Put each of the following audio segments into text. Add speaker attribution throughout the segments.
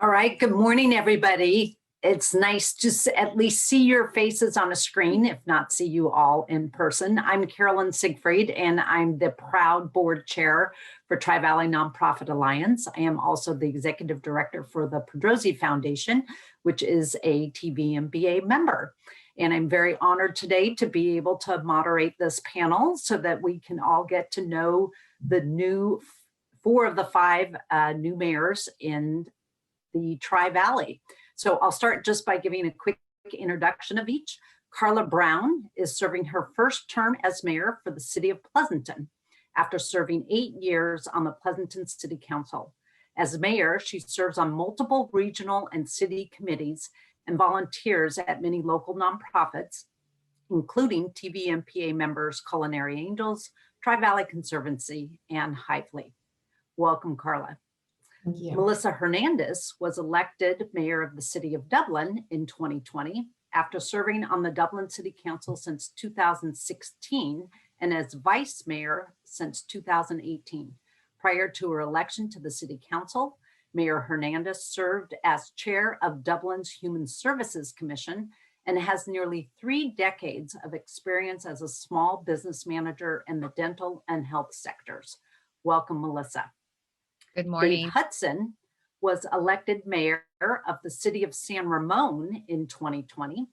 Speaker 1: All right, good morning, everybody. It's nice to at least see your faces on a screen, if not see you all in person. I'm Carolyn Siegfried, and I'm the proud board chair for Tri-Valley Nonprofit Alliance. I am also the executive director for the Pedrosi Foundation, which is a TVNPA member. And I'm very honored today to be able to moderate this panel so that we can all get to know the four of the five new mayors in the Tri-Valley. So I'll start just by giving a quick introduction of each. Karla Brown is serving her first term as mayor for the city of Pleasanton after serving 8 years on the Pleasanton City Council. As mayor, she serves on multiple regional and city committees and volunteers at many local nonprofits, including TVNPA members Culinary Angels, Tri-Valley Conservancy, and Hively. Welcome, Karla.
Speaker 2: Thank you.
Speaker 1: Melissa Hernandez was elected mayor of the city of Dublin in 2020 after serving on the Dublin City Council since 2016 and as vice mayor since 2018. Prior to her election to the city council, Mayor Hernandez served as chair of Dublin's Human Services Commission and has nearly 3 decades of experience as a small business manager in the dental and health sectors. Welcome, Melissa.
Speaker 3: Good morning.
Speaker 1: Dave Hudson was elected mayor of the city of San Ramon in 2020.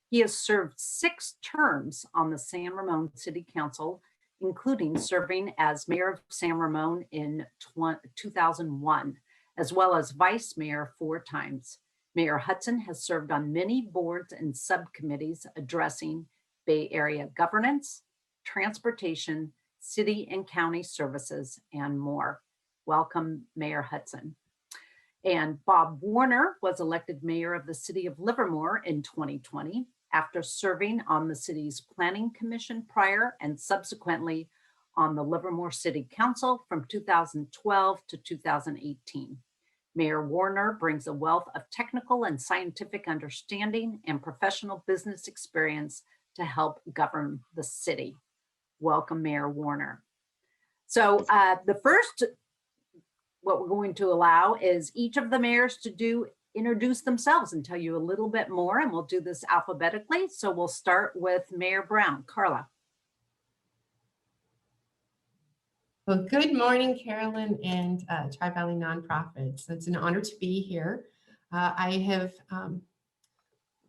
Speaker 1: He has served 6 terms on the San Ramon City Council, including serving as mayor of San Ramon in 2001, as well as vice mayor 4 times. Mayor Hudson has served on many boards and subcommittees addressing Bay Area governance, transportation, city and county services, and more. Welcome, Mayor Hudson. And Bob Warner was elected mayor of the city of Livermore in 2020 after serving on the city's planning commission prior and subsequently on the Livermore City Council from 2012 to 2018. Mayor Warner brings a wealth of technical and scientific understanding and professional business experience to help govern the city. Welcome, Mayor Warner. So what we're going to allow is each of the mayors to introduce themselves and tell you a little bit more, and we'll do this alphabetically. So we'll start with Mayor Brown. Karla.
Speaker 2: Well, good morning, Carolyn and Tri-Valley Nonprofits. It's an honor to be here. I have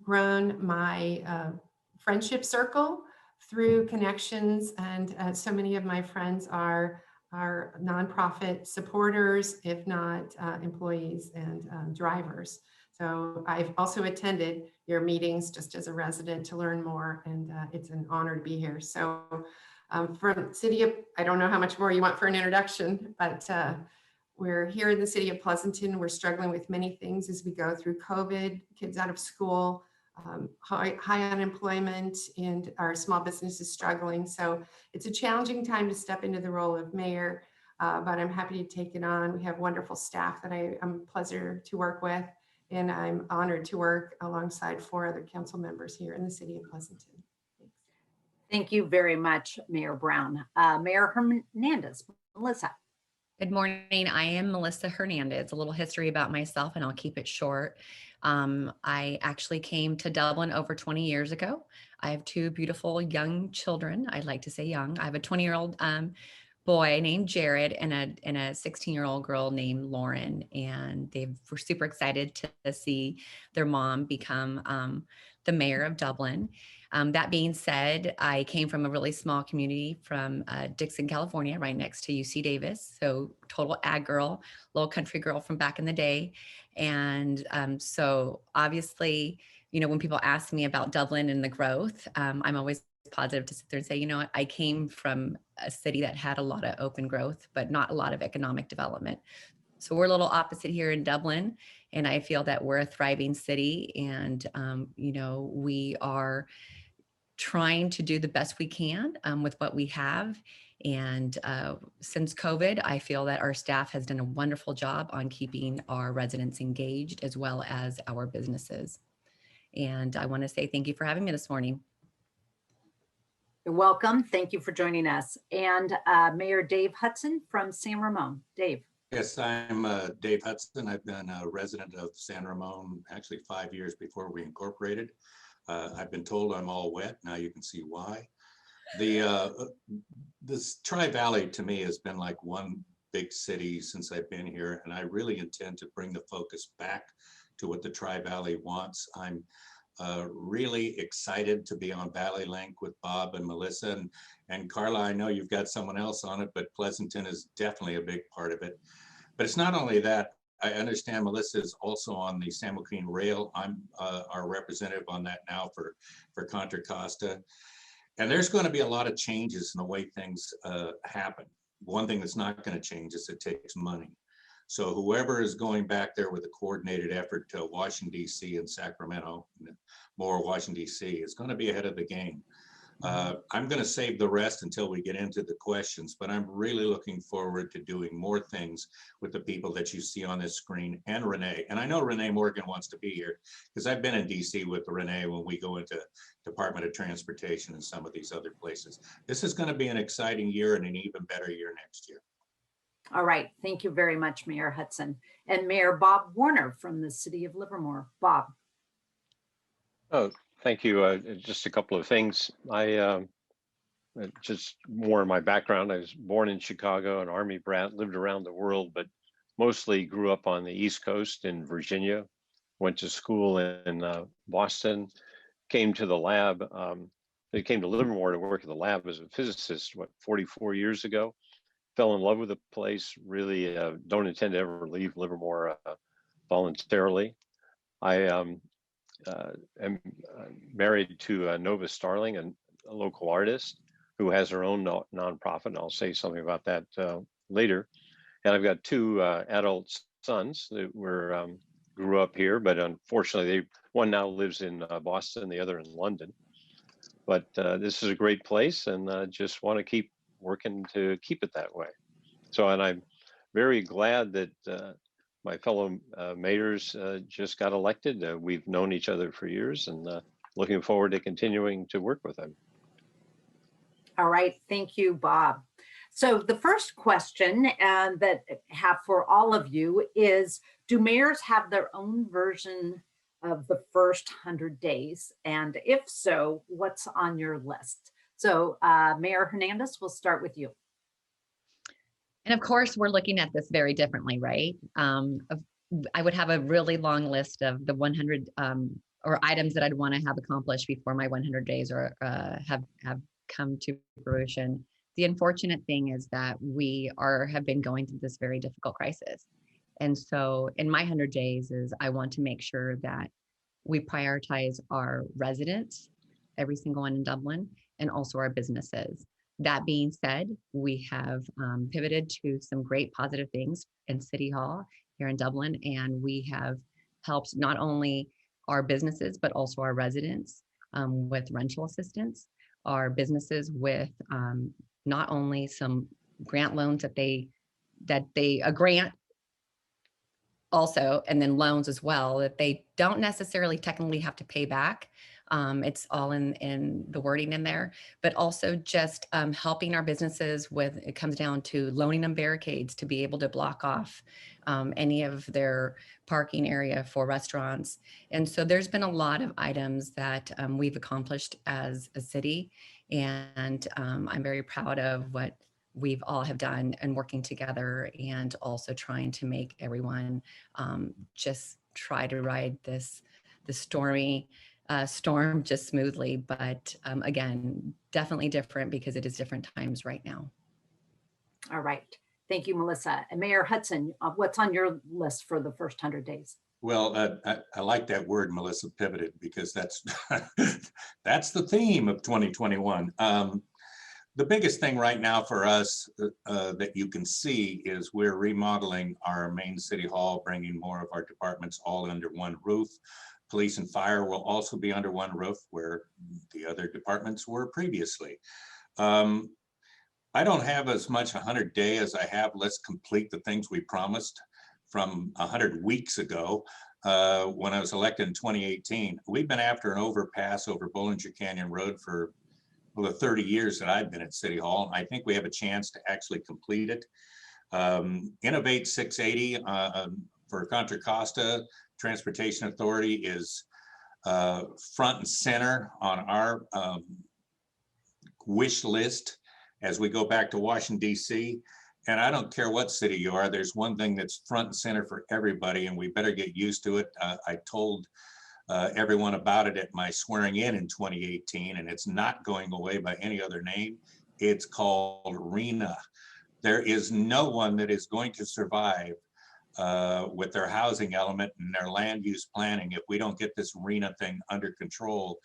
Speaker 2: grown my friendship circle through connections, and so many of my friends are nonprofit supporters, if not employees and drivers. So I've also attended your meetings just as a resident to learn more, and it's an honor to be here. So from City of, I don't know how much more you want for an introduction, but we're here in the City of Pleasanton. We're struggling with many things as we go through COVID, kids out of school, high unemployment, and our small business is struggling. So it's a challenging time to step into the role of mayor, but I'm happy to take it on. We have wonderful staff that I'm a pleasure to work with, and I'm honored to work alongside 4 other council members here in the city of Pleasanton. Thanks.
Speaker 1: Thank you very much, Mayor Brown. Mayor Hernandez. Melissa.
Speaker 3: Good morning. I am Melissa Hernandez. A little history about myself, and I'll keep it short. I actually came to Dublin over 20 years ago. I have 2 beautiful young children. I like to say young. I have a 20-year-old boy named Jared and a 16-year-old girl named Lauren, and they were super excited to see their mom become the mayor of Dublin. That being said, I came from a really small community from Dixon, California, right next to UC Davis. So total ag girl, little country girl from back in the day. And so obviously, you know, when people ask me about Dublin and the growth, I'm always positive to sit there and say, you know what, I came from a city that had a lot of open growth, but not a lot of economic development. So we're a little opposite here in Dublin, and I feel that we're a thriving city, and you know, we are trying to do the best we can with what we have. And since COVID, I feel that our staff has done a wonderful job on keeping our residents engaged as well as our businesses. And I want to say thank you for having me this morning.
Speaker 1: You're welcome. Thank you for joining us. And Mayor Dave Hudson from San Ramon. Dave.
Speaker 4: Yes, I'm Dave Hudson. I've been a resident of San Ramon actually 5 years before we incorporated. I've been told I'm all wet. Now you can see why. This Tri-Valley to me has been like one big city since I've been here, and I really intend to bring the focus back to what the Tri-Valley wants. I'm really excited to be on Valley Link with Bob and Melissa and Karla. I know you've got someone else on it, but Pleasanton is definitely a big part of it. But it's not only that. I understand Melissa is also on the San Joaquin Rail. I'm our representative on that now for Contra Costa. And there's going to be a lot of changes in the way things happen. One thing that's not going to change is it takes money. So whoever is going back there with a coordinated effort to Washington, D.C. and Sacramento, more Washington, D.C. is going to be ahead of the game. I'm going to save the rest until we get into the questions, but I'm really looking forward to doing more things with the people that you see on this screen and Renee. And I know Renee Morgan wants to be here because I've been in DC with Renee when we go into Department of Transportation and some of these other places. This is going to be an exciting year and an even better year next year.
Speaker 1: All right. Thank you very much, Mayor Hudson. And Mayor Bob Warner from the City of Livermore. Bob.
Speaker 5: Oh, thank you. Just a couple of things. Just more of my background. I was born in Chicago, an Army brat, lived around the world, but mostly grew up on the East Coast in Virginia. Went to school in Boston, came to the lab. I came to Livermore to work at the lab as a physicist, 44 years ago. Fell in love with the place, really don't intend to ever leave Livermore voluntarily. I am married to Nova Starling, a local artist who has her own nonprofit, and I'll say something about that later. And I've got two adult sons that grew up here, but unfortunately, one now lives in Boston, the other in London. But this is a great place, and just want to keep working to keep it that way. So, and I'm very glad that my fellow mayors just got elected. We've known each other for years, and looking forward to continuing to work with them.
Speaker 1: All right. Thank you, Bob. So the first question that I have for all of you is, do mayors have their own version of the first 100 days? And if so, what's on your list? So Mayor Hernandez, we'll start with you.
Speaker 3: And of course, we're looking at this very differently, right? I would have a really long list of the 100 or items that I'd want to have accomplished before my 100 days or have come to fruition. The unfortunate thing is that we have been going through this very difficult crisis. And so in my 100 days I want to make sure that we prioritize our residents, every single one in Dublin, and also our businesses. That being said, we have pivoted to some great positive things in City Hall here in Dublin, and we have helped not only our businesses, but also our residents with rental assistance, our businesses with not only some grant loans a grant also, and then loans as well, that they don't necessarily technically have to pay back. It's all in the wording in there, but also just helping our businesses with, it comes down to loaning them barricades to be able to block off any of their parking area for restaurants. And so there's been a lot of items that we've accomplished as a city. And I'm very proud of what we've all have done and working together, and also trying to make everyone just try to ride the stormy storm just smoothly. But again, definitely different because it is different times right now.
Speaker 1: All right. Thank you, Melissa. And Mayor Hudson, what's on your list for the first 100 days?
Speaker 4: Well, I like that word, Melissa, pivoted, because that's that's the theme of 2021. The biggest thing right now for us that you can see is we're remodeling our main city hall, bringing more of our departments all under one roof. Police and fire will also be under one roof, where the other departments were previously. I don't have as much 100 day as I have let's complete the things we promised from 100 weeks ago when I was elected in 2018. We've been after an overpass over Bollinger Canyon Road for the 30 years that I've been at City Hall. I think we have a chance to actually complete it. Innovate 680 for Contra Costa Transportation Authority is front and center on our wish list as we go back to Washington, D.C. And I don't care what city you are, there's one thing that's front and center for everybody, and we better get used to it. I told everyone about it at my swearing in 2018, and it's not going away by any other name. It's called RENA. There is no one that is going to survive with their housing element and their land use planning if we don't get this RENA thing under control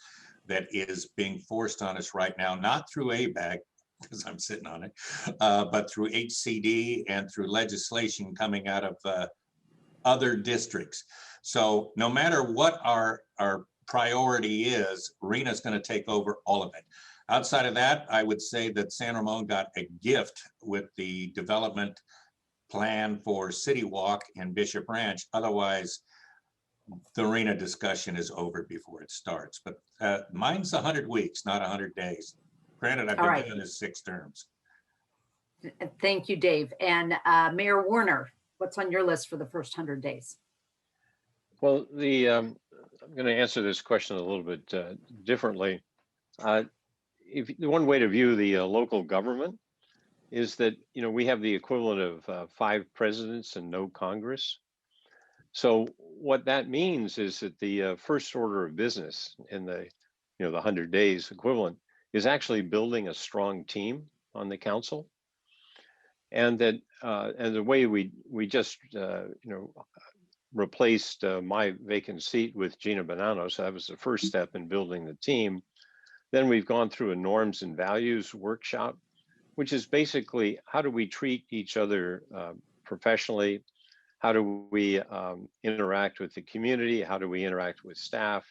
Speaker 4: that is being forced on us right now, not through ABAG, because I'm sitting on it, but through HCD and through legislation coming out of other districts. So no matter what our priority is, RENA is going to take over all of it. Outside of that, I would say that San Ramon got a gift with the development plan for City Walk in Bishop Ranch. Otherwise, the RENA discussion is over before it starts. But mine's 100 weeks, not 100 days. Granted, I've been doing this 6 terms.
Speaker 1: Thank you, Dave. And Mayor Warner, what's on your list for the first 100 days?
Speaker 5: Well, I'm going to answer this question a little bit differently. If the one way to view the local government is that, you know, we have the equivalent of 5 presidents and no Congress. So what that means is that the first order of business in the, you know, the 100 days equivalent is actually building a strong team on the council. And that, and the way we just, you know, replaced my vacant seat with Gina Bonanno. So that was the first step in building the team. Then we've gone through a norms and values workshop, which is basically how do we treat each other professionally? How do we interact with the community? How do we interact with staff?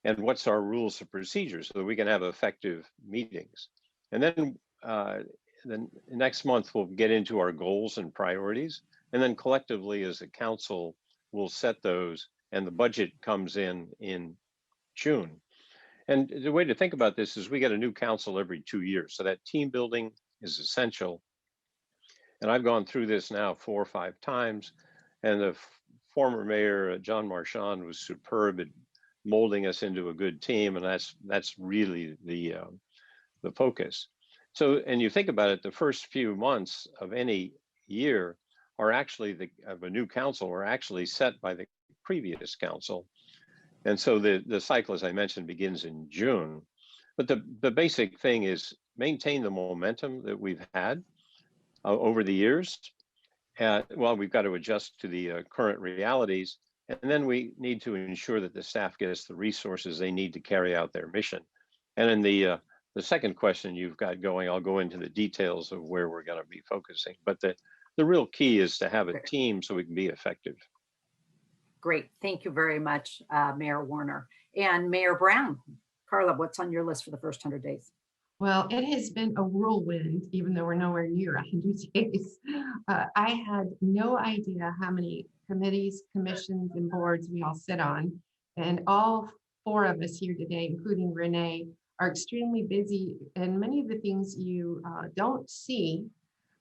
Speaker 5: And what's our rules of procedure so that we can have effective meetings? And then next month, we'll get into our goals and priorities. And then collectively as a council, we'll set those, and the budget comes in June. And the way to think about this is we get a new council every 2 years. So that team building is essential. And I've gone through this now 4 or 5 times. And the former mayor, John Marchand, was superb at molding us into a good team. And that's really the focus. So, and you think about it, the first few months of any year are actually of a new council are actually set by the previous council. And so the cycle, as I mentioned, begins in June. But the basic thing is maintain the momentum that we've had over the years. Well, we've got to adjust to the current realities. And then we need to ensure that the staff gets the resources they need to carry out their mission. And in the second question you've got going, I'll go into the details of where we're going to be focusing. But the real key is to have a team so we can be effective.
Speaker 1: Great. Thank you very much, Mayor Warner. And Mayor Brown. Karla, what's on your list for the first 100 days?
Speaker 2: Well, it has been a whirlwind, even though we're nowhere near 100 days. I had no idea how many committees, commissions, and boards we all sit on. And all 4 of us here today, including Renee, are extremely busy. And many of the things you don't see,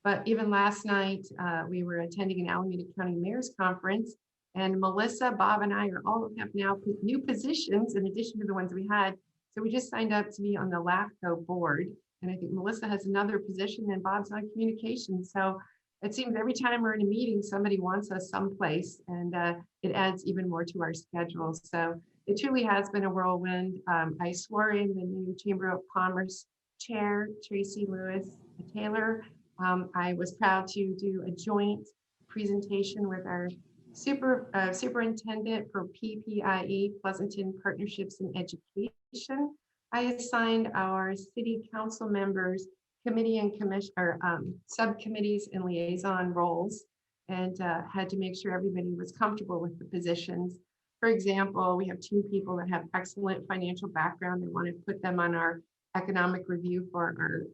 Speaker 2: but even last night, we were attending an Alameda County Mayor's Conference. And Melissa, Bob, and I are all have now new positions in addition to the ones we had. So we just signed up to be on the LAFCO board. And I think Melissa has another position and Bob's on communications. So it seems every time we're in a meeting, somebody wants us someplace, and it adds even more to our schedule. So it truly has been a whirlwind. I swore in the new Chamber of Commerce Chair, Tracy Lewis Taylor. I was proud to do a joint presentation with our superintendent for PPIE, Pleasanton Partnerships in Education. I assigned our city council members committee and commission or subcommittees and liaison roles, and had to make sure everybody was comfortable with the positions. For example, we have 2 people that have excellent financial background. They want to put them on our economic review for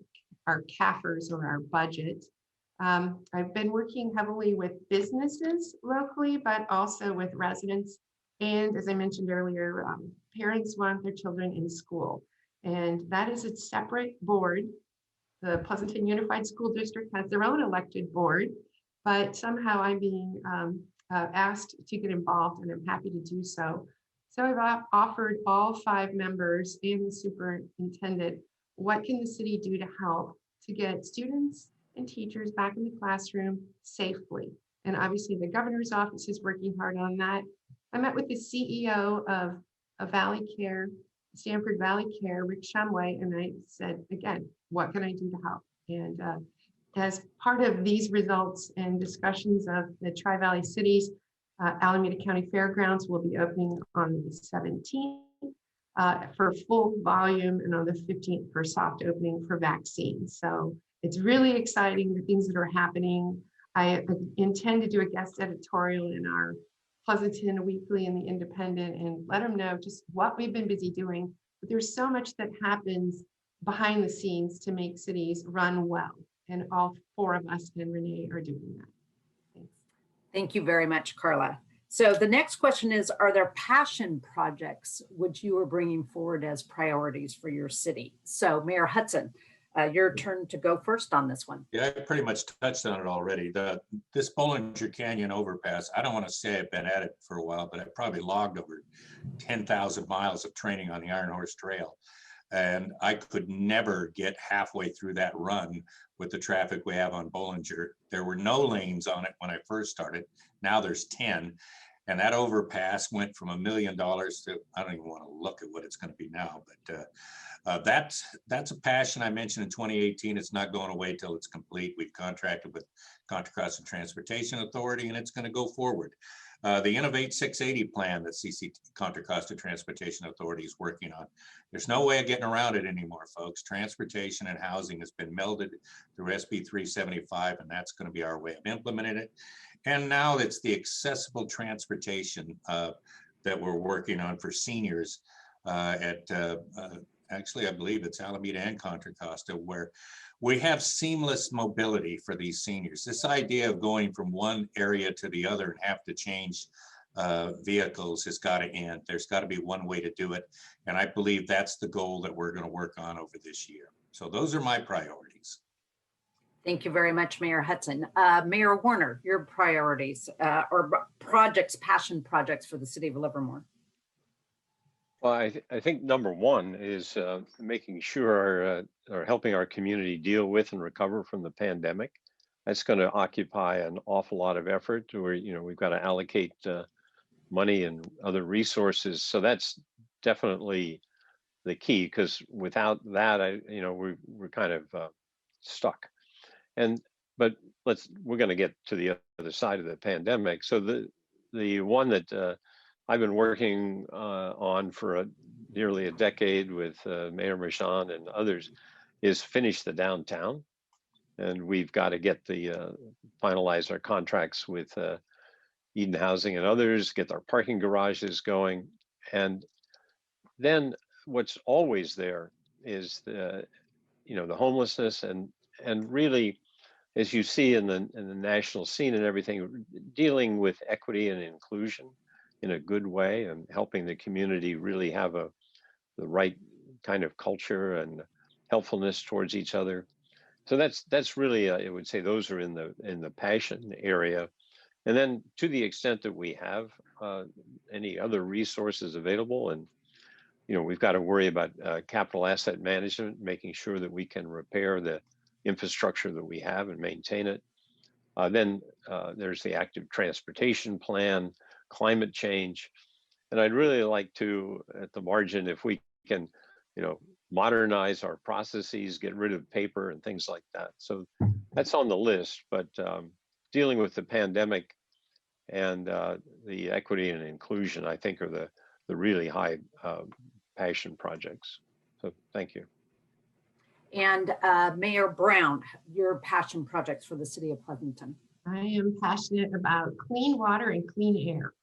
Speaker 2: our CAFRs or our budget. I've been working heavily with businesses locally, but also with residents. And as I mentioned earlier, parents want their children in school. And that is a separate board. The Pleasanton Unified School District has their own elected board. but somehow I'm being asked to get involved, and I'm happy to do so. So I've offered all 5 members and the superintendent, what can the city do to help to get students and teachers back in the classroom safely? And obviously the governor's office is working hard on that. I met with the CEO of Valley Care, Stanford Valley Care, Rick Shumway, and I said, again, what can I do to help? And as part of these results and discussions of the Tri-Valley cities, Alameda County Fairgrounds will be opening on the 17th for full volume, and on the 15th for soft opening for vaccines. So it's really exciting, the things that are happening. I intend to do a guest editorial in our Pleasanton Weekly and the Independent and let them know just what we've been busy doing. But there's so much that happens behind the scenes to make cities run well. And all 4 of us and Renee are doing that. Thanks.
Speaker 1: Thank you very much, Karla. So the next question is, are there passion projects which you are bringing forward as priorities for your city? So Mayor Hudson, your turn to go first on this one.
Speaker 4: Yeah, I pretty much touched on it already. This Bollinger Canyon overpass, I don't want to say I've been at it for a while, but I probably logged over 10,000 miles of training on the Iron Horse Trail. And I could never get halfway through that run with the traffic we have on Bollinger. There were no lanes on it when I first started. Now there's 10. And that overpass went from $1 million to, I don't even want to look at what it's going to be now, but that's a passion I mentioned in 2018. It's not going away till it's complete. We've contracted with Contra Costa Transportation Authority, and it's going to go forward. The Innovate 680 plan that Contra Costa Transportation Authority is working on. There's no way of getting around it anymore, folks. Transportation and housing has been melded through SB 375, and that's going to be our way of implementing it. And now it's the accessible transportation that we're working on for seniors actually, I believe it's Alameda and Contra Costa, where we have seamless mobility for these seniors. This idea of going from one area to the other and have to change vehicles has got to end. There's got to be one way to do it. And I believe that's the goal that we're going to work on over this year. So those are my priorities.
Speaker 1: Thank you very much, Mayor Hudson. Mayor Warner, your priorities or projects, passion projects for the city of Livermore.
Speaker 5: Well, I think number one is making sure or helping our community deal with and recover from the pandemic. That's going to occupy an awful lot of effort. Where we've got to allocate money and other resources. So that's definitely the key, because without that, we're kind of stuck. But we're going to get to the other side of the pandemic. So the one that I've been working on for nearly a decade with Mayor Michon and others is finish the downtown. And we've got to get finalize our contracts with Eden Housing and others, get our parking garages going. And then what's always there is the homelessness and really, as you see in the national scene and everything, dealing with equity and inclusion in a good way and helping the community really have the right kind of culture and helpfulness towards each other. So that's really, I would say those are in the passion area. And then to the extent that we have any other resources available, and we've got to worry about capital asset management, making sure that we can repair the infrastructure that we have and maintain it. Then there's the active transportation plan, climate change. And I'd really like to, at the margin, if we can, modernize our processes, get rid of paper and things like that. So that's on the list, but dealing with the pandemic and the equity and inclusion, I think, are the really high passion projects. So thank you.
Speaker 1: And Mayor Brown, your passion projects for the city of Pleasanton.
Speaker 2: I am passionate about clean water and clean air.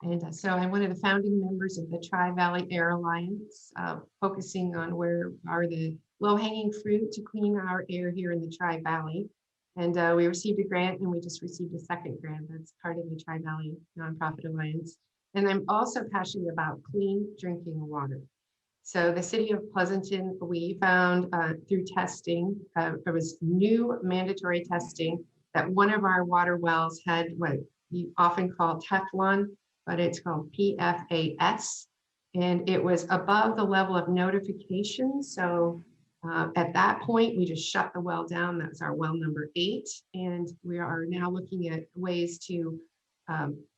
Speaker 2: And so I'm one of the founding members of the Tri-Valley Air Alliance, focusing on where are the low-hanging fruit to clean our air here in the Tri-Valley. And we received a grant, and we just received a second grant that's part of the Tri-Valley Nonprofit Alliance. And I'm also passionate about clean drinking water. So the city of Pleasanton, we found through testing, there was new mandatory testing that one of our water wells had what you often call Teflon, but it's called PFAS. And it was above the level of notification. So at that point, we just shut the well down. That's our well number 8. And we are now looking at ways to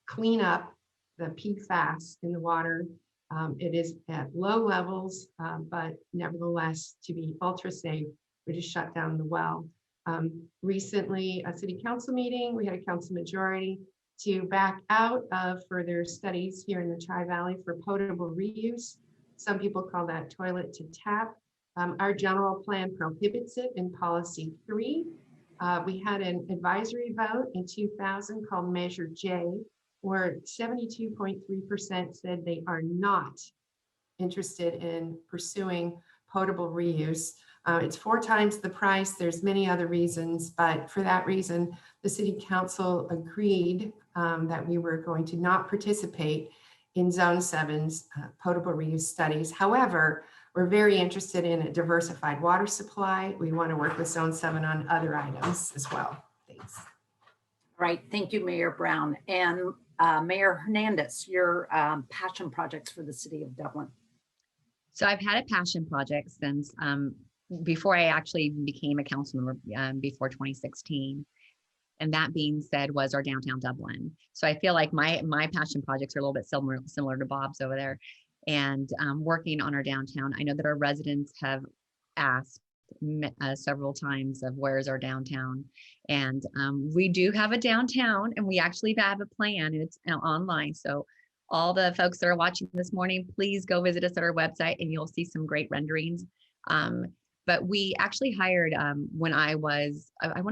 Speaker 2: clean up the PFAS in the water. It is at low levels, but nevertheless, to be ultra safe, we just shut down the well. Recently, a city council meeting, we had a council majority to back out of further studies here in the Tri-Valley for potable reuse. Some people call that toilet to tap. Our general plan prohibits it in policy 3. We had an advisory vote in 2000 called Measure J, where 72.3% said they are not interested in pursuing potable reuse. It's 4 times the price. There's many other reasons, but for that reason, the City Council agreed that we were going to not participate in Zone 7's potable reuse studies. However, we're very interested in a diversified water supply. We want to work with Zone 7 on other items as well. Thanks.
Speaker 1: All right, thank you, Mayor Brown. And Mayor Hernandez, your passion projects for the City of Dublin.
Speaker 3: So I've had a passion project since before I actually became a council member before 2016. And that being said was our downtown Dublin. So I feel like my passion projects are a little bit similar to Bob's over there. And working on our downtown, I know that our residents have asked several times of where's our downtown. And we do have a downtown, and we actually have a plan, and it's online. So all the folks that are watching this morning, please go visit us at our website and you'll see some great renderings. But we actually hired, when I want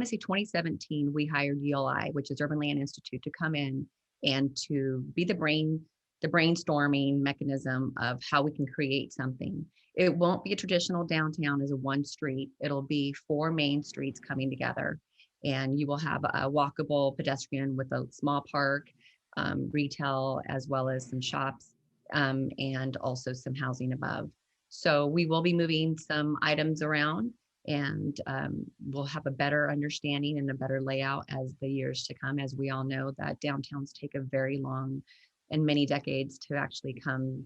Speaker 3: to say 2017, we hired ULI, which is Urban Land Institute, to come in and to be the brainstorming mechanism of how we can create something. It won't be a traditional downtown as a one street. It'll be 4 main streets coming together, and you will have a walkable pedestrian with a small park, retail, as well as some shops, and also some housing above. So we will be moving some items around, and we'll have a better understanding and a better layout as the years to come. As we all know, that downtowns take a very long and many decades to actually come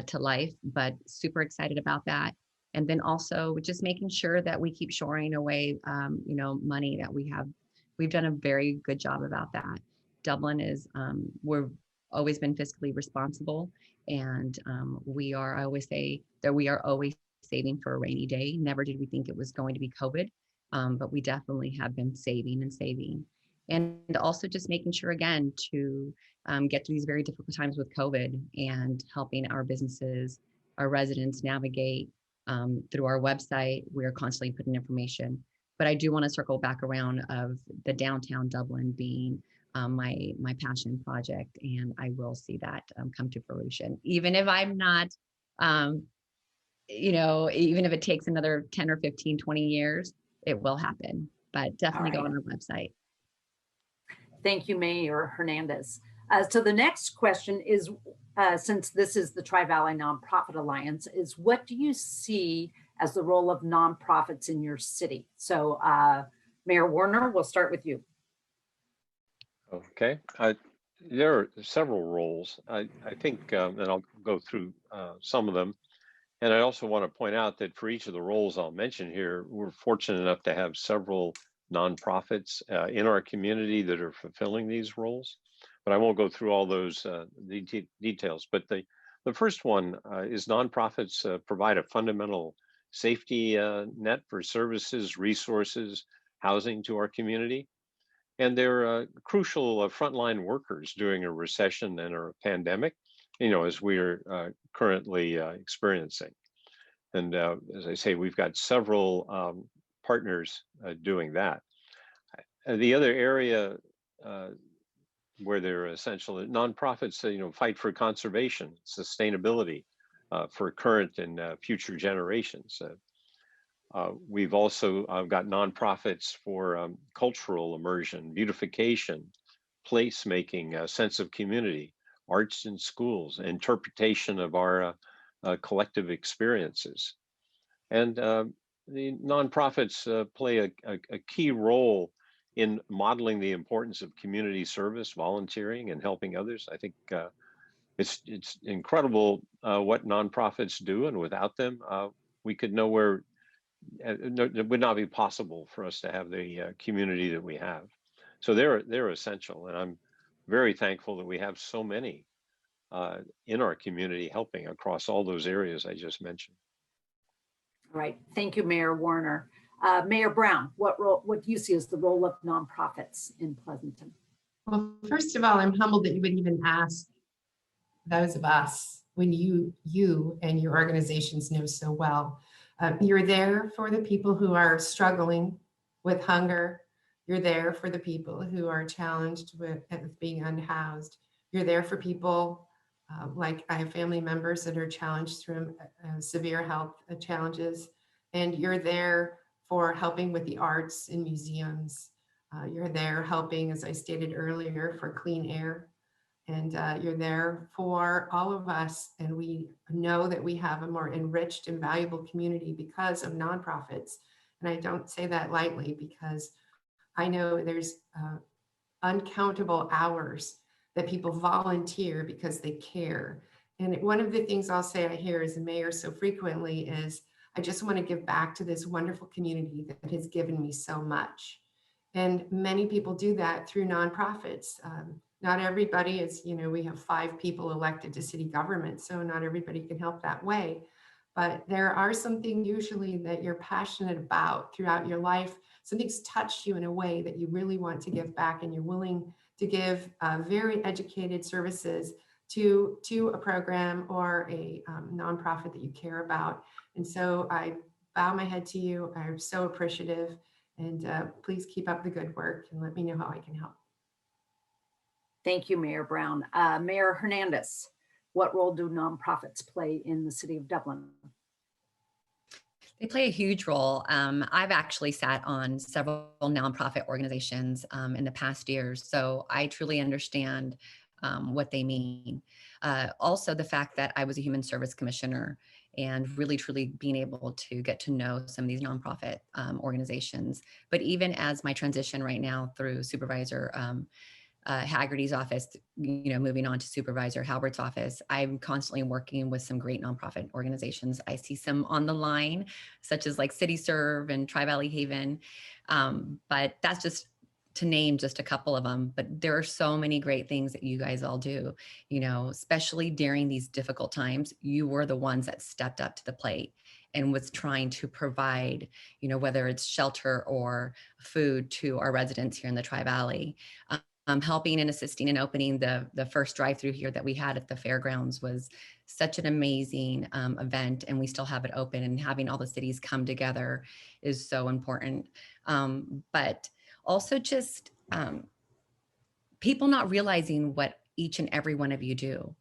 Speaker 3: to life, but super excited about that. And then also just making sure that we keep shoring away, money that we have. We've done a very good job about that. Dublin is, we've always been fiscally responsible, and I always say that we are always saving for a rainy day. Never did we think it was going to be COVID, but we definitely have been saving and saving. And also just making sure, again, to get through these very difficult times with COVID and helping our businesses, our residents navigate through our website. We are constantly putting information. But I do want to circle back around of the downtown Dublin being my passion project, and I will see that come to fruition. Even if I'm not, even if it takes another 10 or 15, 20 years, it will happen. But definitely go on our website.
Speaker 1: Thank you, Mayor Hernandez. So the next question is, since this is the Tri-Valley Nonprofit Alliance, is what do you see as the role of nonprofits in your city? So Mayor Warner, we'll start with you.
Speaker 5: Okay, there are several roles. I think, and I'll go through some of them. And I also want to point out that for each of the roles I'll mention here, we're fortunate enough to have several nonprofits in our community that are fulfilling these roles. But I won't go through all those details. But the first one is nonprofits provide a fundamental safety net for services, resources, housing to our community. And they're crucial frontline workers during a recession and a pandemic, as we're currently experiencing. And as I say, we've got several partners doing that. The other area where they're essential, nonprofits, fight for conservation, sustainability for current and future generations. We've also got nonprofits for cultural immersion, beautification, placemaking, sense of community, arts in schools, interpretation of our collective experiences. And the nonprofits play a key role in modeling the importance of community service, volunteering, and helping others. I think it's incredible what nonprofits do, and without them, we could nowhere. It would not be possible for us to have the community that we have. So they're essential, and I'm very thankful that we have so many in our community helping across all those areas I just mentioned.
Speaker 1: All right. Thank you, Mayor Warner. Mayor Brown, what do you see as the role of nonprofits in Pleasanton?
Speaker 2: Well, first of all, I'm humbled that you would even ask those of us when you and your organizations know so well. You're there for the people who are struggling with hunger. You're there for the people who are challenged with being unhoused. You're there for people like I have family members that are challenged through severe health challenges. And you're there for helping with the arts and museums. You're there helping, as I stated earlier, for clean air. And you're there for all of us. And we know that we have a more enriched and valuable community because of nonprofits. And I don't say that lightly, because I know there's uncountable hours that people volunteer because they care. And one of the things I'll say I hear as a mayor so frequently is, I just want to give back to this wonderful community that has given me so much. And many people do that through nonprofits. Not everybody is, we have 5 people elected to city government, so not everybody can help that way. But there are something usually that you're passionate about throughout your life. Something's touched you in a way that you really want to give back, and you're willing to give very educated services to a program or a nonprofit that you care about. And so I bow my head to you. I'm so appreciative, and please keep up the good work and let me know how I can help.
Speaker 1: Thank you, Mayor Brown. Mayor Hernandez, what role do nonprofits play in the City of Dublin?
Speaker 3: They play a huge role. I've actually sat on several nonprofit organizations in the past years, so I truly understand what they mean. Also, the fact that I was a human service commissioner and really truly being able to get to know some of these nonprofit organizations. But even as my transition right now through Supervisor Haggerty's office, moving on to Supervisor Haubert's office, I'm constantly working with some great nonprofit organizations. I see some on the line, such as like City Serve and Tri-Valley Haven. But that's just to name just a couple of them. But there are so many great things that you guys all do, especially during these difficult times. You were the ones that stepped up to the plate and was trying to provide, whether it's shelter or food to our residents here in the Tri-Valley. Helping and assisting in opening the first drive-through here that we had at the fairgrounds was such an amazing event, and we still have it open, and having all the cities come together is so important. But also just people not realizing what each and every one of you do,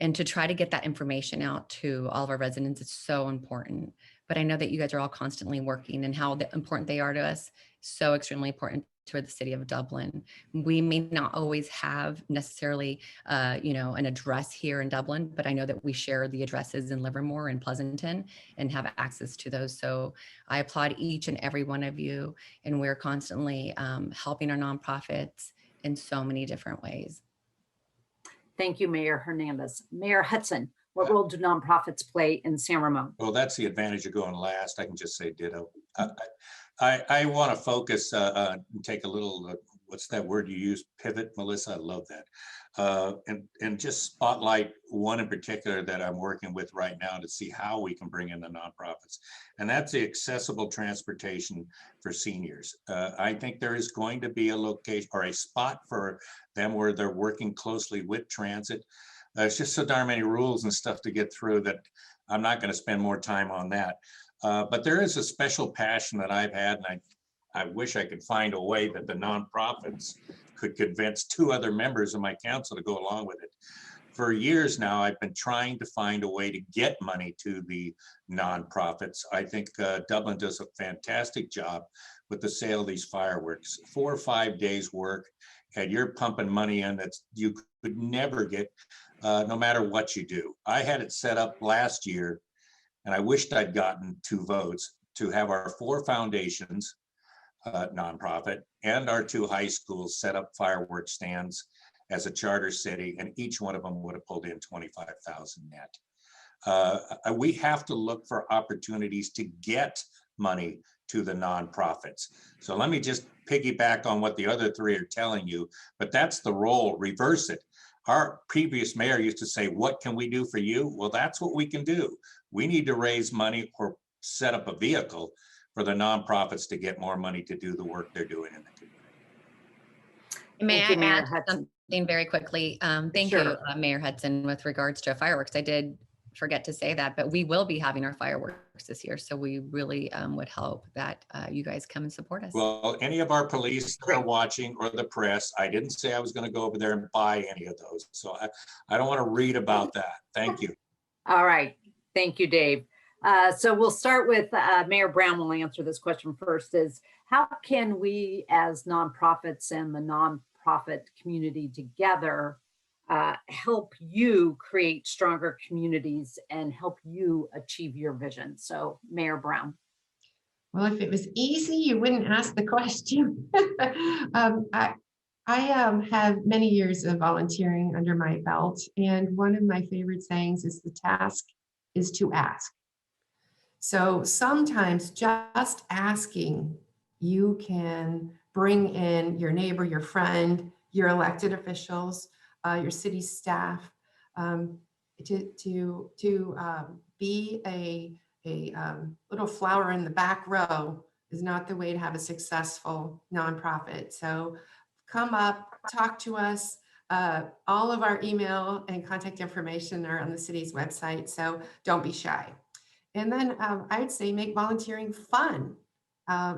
Speaker 3: and to try to get that information out to all of our residents is so important. But I know that you guys are all constantly working, and how important they are to us, so extremely important to the City of Dublin. We may not always have necessarily, an address here in Dublin, but I know that we share the addresses in Livermore and Pleasanton and have access to those. So I applaud each and every one of you, and we're constantly helping our nonprofits in so many different ways.
Speaker 1: Thank you, Mayor Hernandez. Mayor Hudson, what role do nonprofits play in San Ramon?
Speaker 4: Well, that's the advantage of going last. I can just say ditto. I want to focus and take a little, what's that word you use? Pivot, Melissa, I love that. And just spotlight one in particular that I'm working with right now to see how we can bring in the nonprofits. And that's the accessible transportation for seniors. I think there is going to be a location or a spot for them where they're working closely with transit. There's just so darn many rules and stuff to get through that I'm not going to spend more time on that. But there is a special passion that I've had, and I wish I could find a way that the nonprofits could convince 2 other members of my council to go along with it. For years now, I've been trying to find a way to get money to the nonprofits. I think Dublin does a fantastic job with the sale of these fireworks. 4 or 5 days work, and you're pumping money in that you could never get no matter what you do. I had it set up last year, and I wished I'd gotten 2 votes to have our 4 foundations nonprofit and our 2 high schools set up fireworks stands as a charter city, and each one of them would have pulled in 25,000 net. We have to look for opportunities to get money to the nonprofits. So let me just piggyback on what the other 3 are telling you, but that's the role, reverse it. Our previous mayor used to say, what can we do for you? Well, that's what we can do. We need to raise money or set up a vehicle for the nonprofits to get more money to do the work they're doing in the community.
Speaker 3: May
Speaker 1: Thank you,
Speaker 3: I
Speaker 1: Mayor
Speaker 3: add
Speaker 1: Hudson.
Speaker 3: something very quickly? Thank
Speaker 1: Sure.
Speaker 3: you, Mayor Hudson, with regards to fireworks. I did forget to say that, but we will be having our fireworks this year. So we really would hope that you guys come and support us.
Speaker 4: Well, any of our police that are
Speaker 1: Great.
Speaker 4: watching or the press, I didn't say I was going to go over there and buy any of those. So I don't want to read about that. Thank you.
Speaker 1: All right. Thank you, Dave. So we'll start with Mayor Brown will answer this question first is how can we as nonprofits and the nonprofit community together help you create stronger communities and help you achieve your vision? So Mayor Brown.
Speaker 2: Well, if it was easy, you wouldn't ask the question. I have many years of volunteering under my belt, and one of my favorite sayings is the task is to ask. So sometimes just asking, you can bring in your neighbor, your friend, your elected officials, your city staff, to be a little flower in the back row is not the way to have a successful nonprofit. So come up, talk to us. All of our email and contact information are on the city's website, so don't be shy. And then I would say make volunteering fun.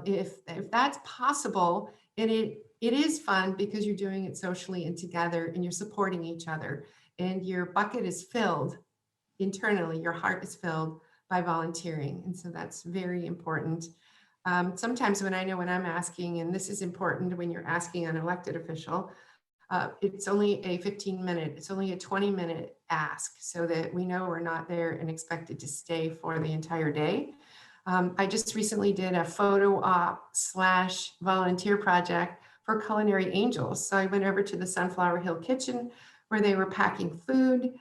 Speaker 2: If that's possible, and it is fun because you're doing it socially and together and you're supporting each other and your bucket is filled internally, your heart is filled by volunteering. And so that's very important. Sometimes when I'm asking, and this is important when you're asking an elected official, it's only a 15-minute, it's only a 20-minute ask so that we know we're not there and expected to stay for the entire day. I just recently did a photo op / volunteer project for Culinary Angels. So I went over to the Sunflower Hill Kitchen where they were packing food.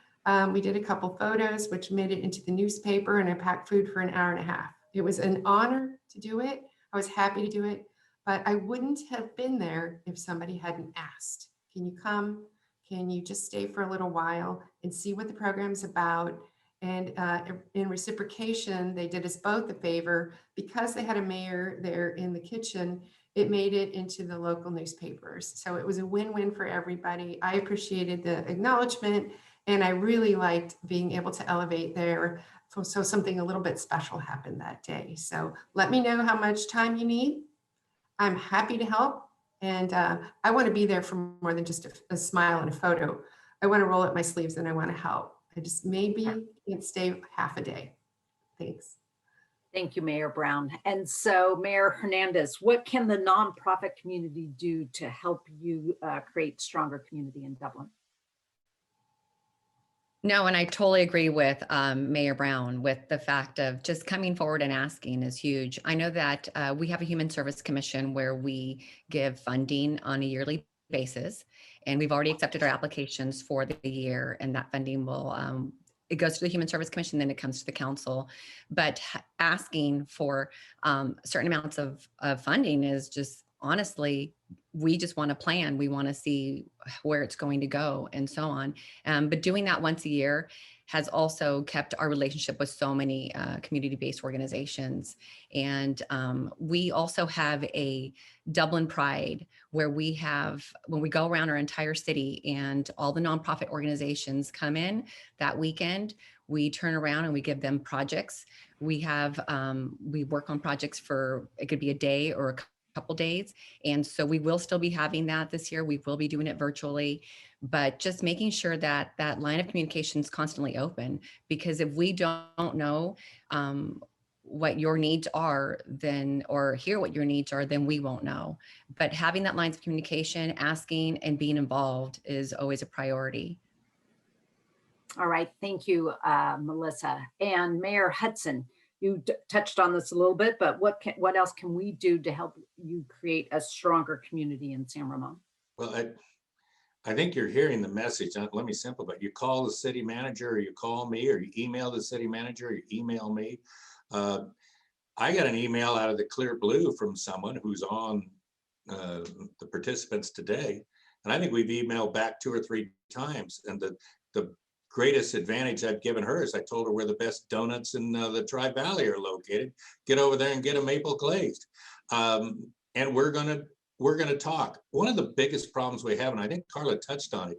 Speaker 2: We did a couple photos, which made it into the newspaper, and I packed food for an hour and a half. It was an honor to do it. I was happy to do it, but I wouldn't have been there if somebody hadn't asked. Can you come? Can you just stay for a little while and see what the program's about? And in reciprocation, they did us both a favor because they had a mayor there in the kitchen. It made it into the local newspapers. So it was a win-win for everybody. I appreciated the acknowledgement, and I really liked being able to elevate there. So something a little bit special happened that day. So let me know how much time you need. I'm happy to help. And I want to be there for more than just a smile and a photo. I want to roll up my sleeves and I want to help. I just maybe can't stay half a day. Thanks.
Speaker 1: Thank you, Mayor Brown. And so Mayor Hernandez, what can the nonprofit community do to help you create stronger community in Dublin?
Speaker 3: No, and I totally agree with Mayor Brown with the fact of just coming forward and asking is huge. I know that we have a Human Service Commission where we give funding on a yearly basis, and we've already accepted our applications for the year, and that funding will, it goes to the Human Service Commission, then it comes to the council. But asking for certain amounts of funding is just, honestly, we just want to plan. We want to see where it's going to go and so on. But doing that once a year has also kept our relationship with so many community-based organizations. And we also have a Dublin Pride where we have, when we go around our entire city and all the nonprofit organizations come in that weekend, we turn around and we give them projects. We have, we work on projects for, it could be a day or a couple days. And so we will still be having that this year. We will be doing it virtually, but just making sure that that line of communication is constantly open, because if we don't know what your needs are, then, or hear what your needs are, then we won't know. But having that lines of communication, asking and being involved is always a priority.
Speaker 1: All right, thank you, Melissa. And Mayor Hudson, you touched on this a little bit, but what else can we do to help you create a stronger community in San Ramon?
Speaker 4: Well, I think you're hearing the message. Let me simplify. You call the city manager, or you call me, or you email the city manager, or you email me. I got an email out of the clear blue from someone who's on the participants today. And I think we've emailed back 2 or 3 times. And the greatest advantage I've given her is I told her where the best donuts in the Tri-Valley are located. Get over there and get them maple glazed. And we're gonna talk. One of the biggest problems we have, and I think Karla touched on it,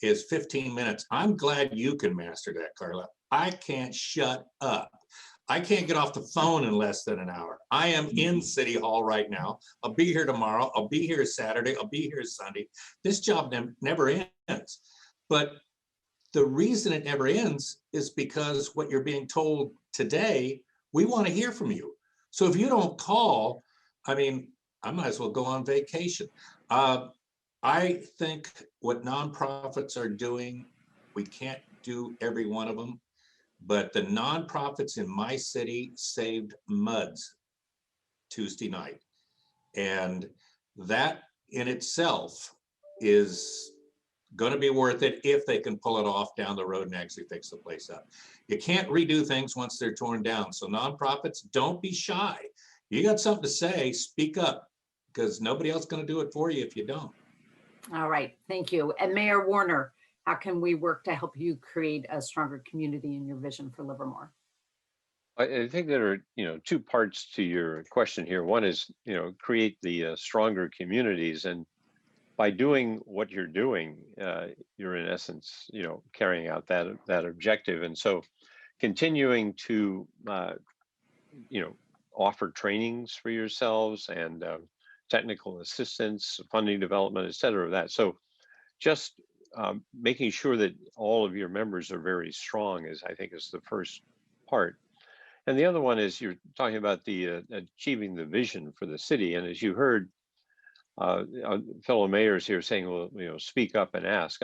Speaker 4: is 15 minutes. I'm glad you can master that, Karla. I can't shut up. I can't get off the phone in less than an hour. I am in City Hall right now. I'll be here tomorrow. I'll be here Saturday. I'll be here Sunday. This job never ends. But the reason it never ends is because what you're being told today, we want to hear from you. So if you don't call, I mean, I might as well go on vacation. I think what nonprofits are doing, we can't do every one of them, but the nonprofits in my city saved MUDs Tuesday night. And that in itself is going to be worth it if they can pull it off down the road and actually fix the place up. You can't redo things once they're torn down. So nonprofits, don't be shy. You got something to say, speak up, because nobody else is going to do it for you if you don't.
Speaker 1: All right, thank you. And Mayor Warner, how can we work to help you create a stronger community in your vision for Livermore?
Speaker 5: I think there are, 2 parts to your question here. One is, create the stronger communities, and by doing what you're doing, you're in essence, carrying out that objective. And so, continuing to, offer trainings for yourselves and technical assistance, funding development, et cetera. That so, just making sure that all of your members are very strong I think is the first part. And the other one is you're talking about the achieving the vision for the city. And as you heard fellow mayors here saying, well, speak up and ask.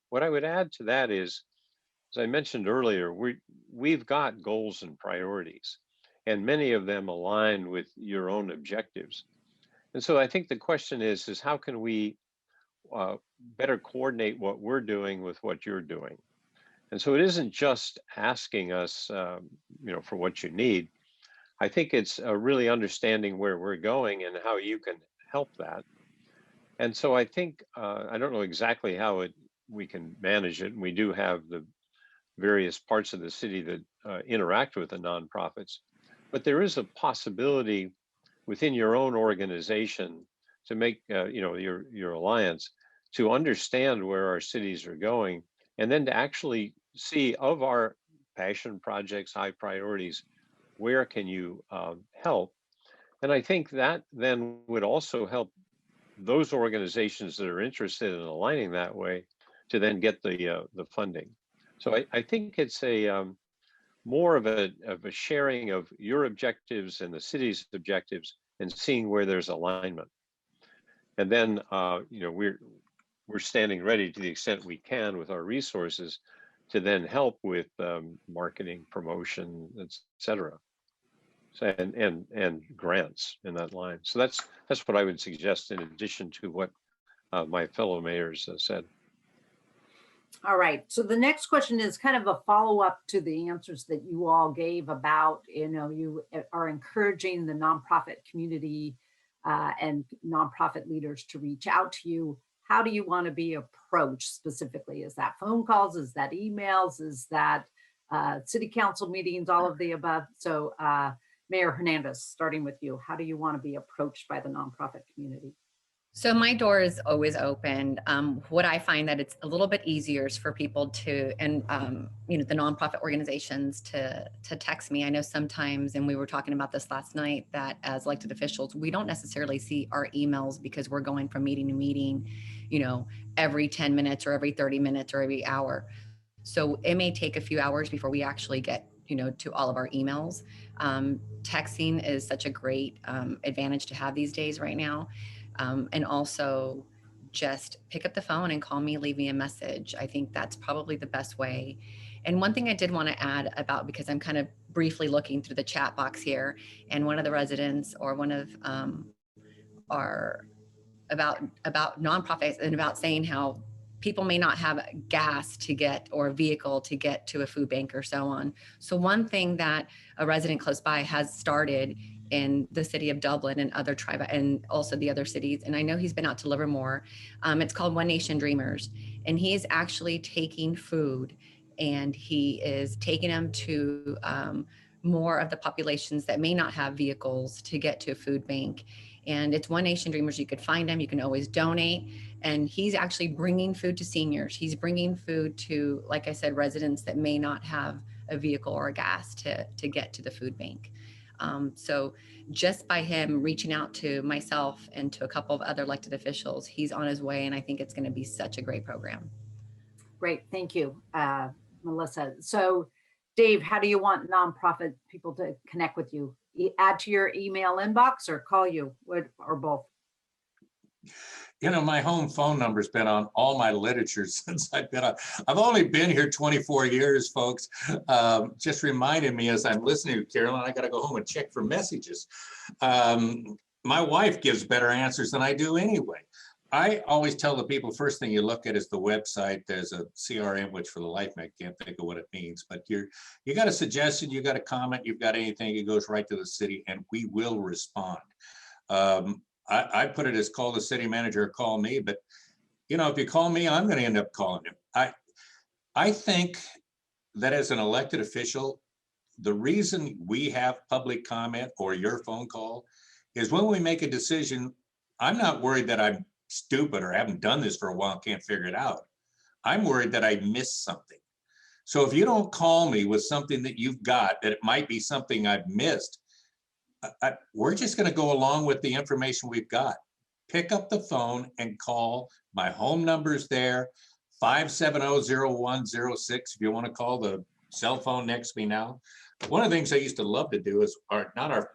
Speaker 5: What I would add to that is, as I mentioned earlier, we've got goals and priorities, and many of them align with your own objectives. And so I think the question is how can we better coordinate what we're doing with what you're doing? And so it isn't just asking us, for what you need. I think it's really understanding where we're going and how you can help that. And so I think, I don't know exactly how we can manage it. And we do have the various parts of the city that interact with the nonprofits, but there is a possibility within your own organization to make, your alliance, to understand where our cities are going, and then to actually see of our passion projects, high priorities, where can you help? And I think that then would also help those organizations that are interested in aligning that way to then get the funding. So I think it's a more of a sharing of your objectives and the city's objectives and seeing where there's alignment. And then we're standing ready to the extent we can with our resources to then help with marketing, promotion, et cetera. So, and grants in that line. So that's what I would suggest in addition to what my fellow mayors said.
Speaker 1: All right, so the next question is kind of a follow-up to the answers that you all gave about, you are encouraging the nonprofit community and nonprofit leaders to reach out to you. How do you want to be approached specifically? Is that phone calls? Is that emails? Is that city council meetings? All of the above. So Mayor Hernandez, starting with you, how do you want to be approached by the nonprofit community?
Speaker 3: So my door is always open. What I find that it's a little bit easier for people to, and the nonprofit organizations to text me. I know sometimes, and we were talking about this last night, that as elected officials, we don't necessarily see our emails because we're going from meeting to meeting, every 10 minutes or every 30 minutes or every hour. So it may take a few hours before we actually get to all of our emails. Texting is such a great advantage to have these days right now. And also just pick up the phone and call me, leave me a message. I think that's probably the best way. And one thing I did want to add about, because I'm kind of briefly looking through the chat box here, and one of the residents or one of our about nonprofits and about saying how people may not have gas to get or a vehicle to get to a food bank or so on. So one thing that a resident close by has started in the city of Dublin and other tribe and also the other cities, and I know he's been out to Livermore, it's called One Nation Dreamers, and he's actually taking food and he is taking them to more of the populations that may not have vehicles to get to a food bank. And it's One Nation Dreamers. You could find them, you can always donate. And he's actually bringing food to seniors. He's bringing food to, like I said, residents that may not have a vehicle or a gas to get to the food bank. So just by him reaching out to myself and to a couple of other elected officials, he's on his way. And I think it's going to be such a great program.
Speaker 1: Great, thank you, Melissa. So Dave, how do you want nonprofit people to connect with you? Add to your email inbox or call you, or both?
Speaker 4: You know, my home phone number's been on all my literature since I've been on. I've only been here 24 years, folks. Just reminded me as I'm listening to Carolyn, I got to go home and check for messages. My wife gives better answers than I do anyway. I always tell the people, first thing you look at is the website. There's a CRM, which for the life I can't think of what it means, but you got a suggestion, you got a comment, you've got anything, it goes right to the city and we will respond. I put it as call the city manager or call me, but you know, if you call me, I'm going to end up calling him. I think that as an elected official, the reason we have public comment or your phone call is when we make a decision, I'm not worried that I'm stupid or haven't done this for a while, can't figure it out. I'm worried that I missed something. So if you don't call me with something that you've got, that it might be something I've missed, we're just going to go along with the information we've got. Pick up the phone and call. My home number's there, 570-0106. If you want to call the cell phone next to me now. One of the things I used to love to do is, not our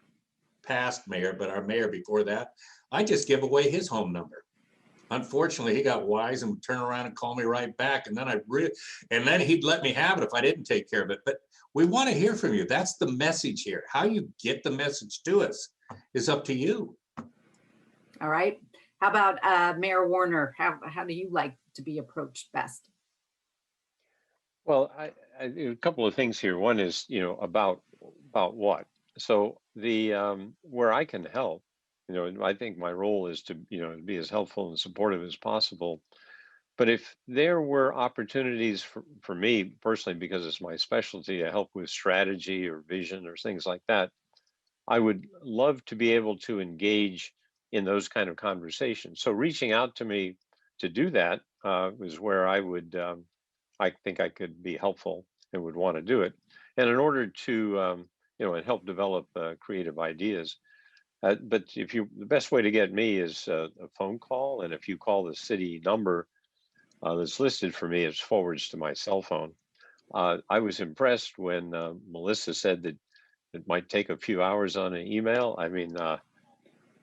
Speaker 4: past mayor, but our mayor before that, I just give away his home number. Unfortunately, he got wise and would turn around and call me right back. And then he'd let me have it if I didn't take care of it. But we want to hear from you. That's the message here. How you get the message to us is up to you.
Speaker 1: All right. How about Mayor Warner? How do you like to be approached best?
Speaker 5: Well, a couple of things here. One is, about what. So the where I can help, I think my role is to, be as helpful and supportive as possible. But if there were opportunities for me personally, because it's my specialty, to help with strategy or vision or things like that, I would love to be able to engage in those kind of conversations. So reaching out to me to do that is where I would, I think I could be helpful and would want to do it. And in order to, and help develop creative ideas. But the best way to get me is a phone call. And if you call the city number that's listed for me, it forwards to my cell phone. I was impressed when Melissa said that it might take a few hours on an email. I mean,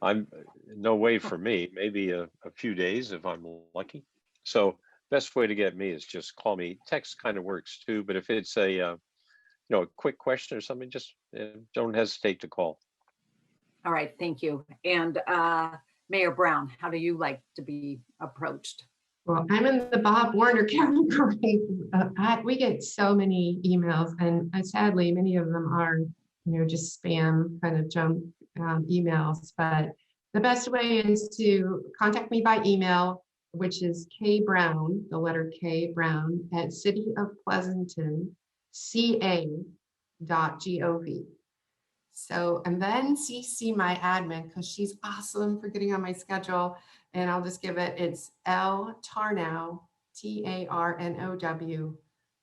Speaker 5: I'm no way for me, maybe a few days if I'm lucky. So best way to get me is just call me. Text kind of works too, but if it's a quick question or something, just don't hesitate to call.
Speaker 1: All right, thank you. And Mayor Brown, how do you like to be approached?
Speaker 2: Well, I'm in the Bob Warner category. We get so many emails, and sadly, many of them are, just spam kind of junk emails. But the best way is to contact me by email, which is kbrown, the letter K Brown, at City of Pleasanton, ca.gov. So, and then CC my admin, because she's awesome for getting on my schedule. And I'll just give it, it's L Tarnow, TARNOW,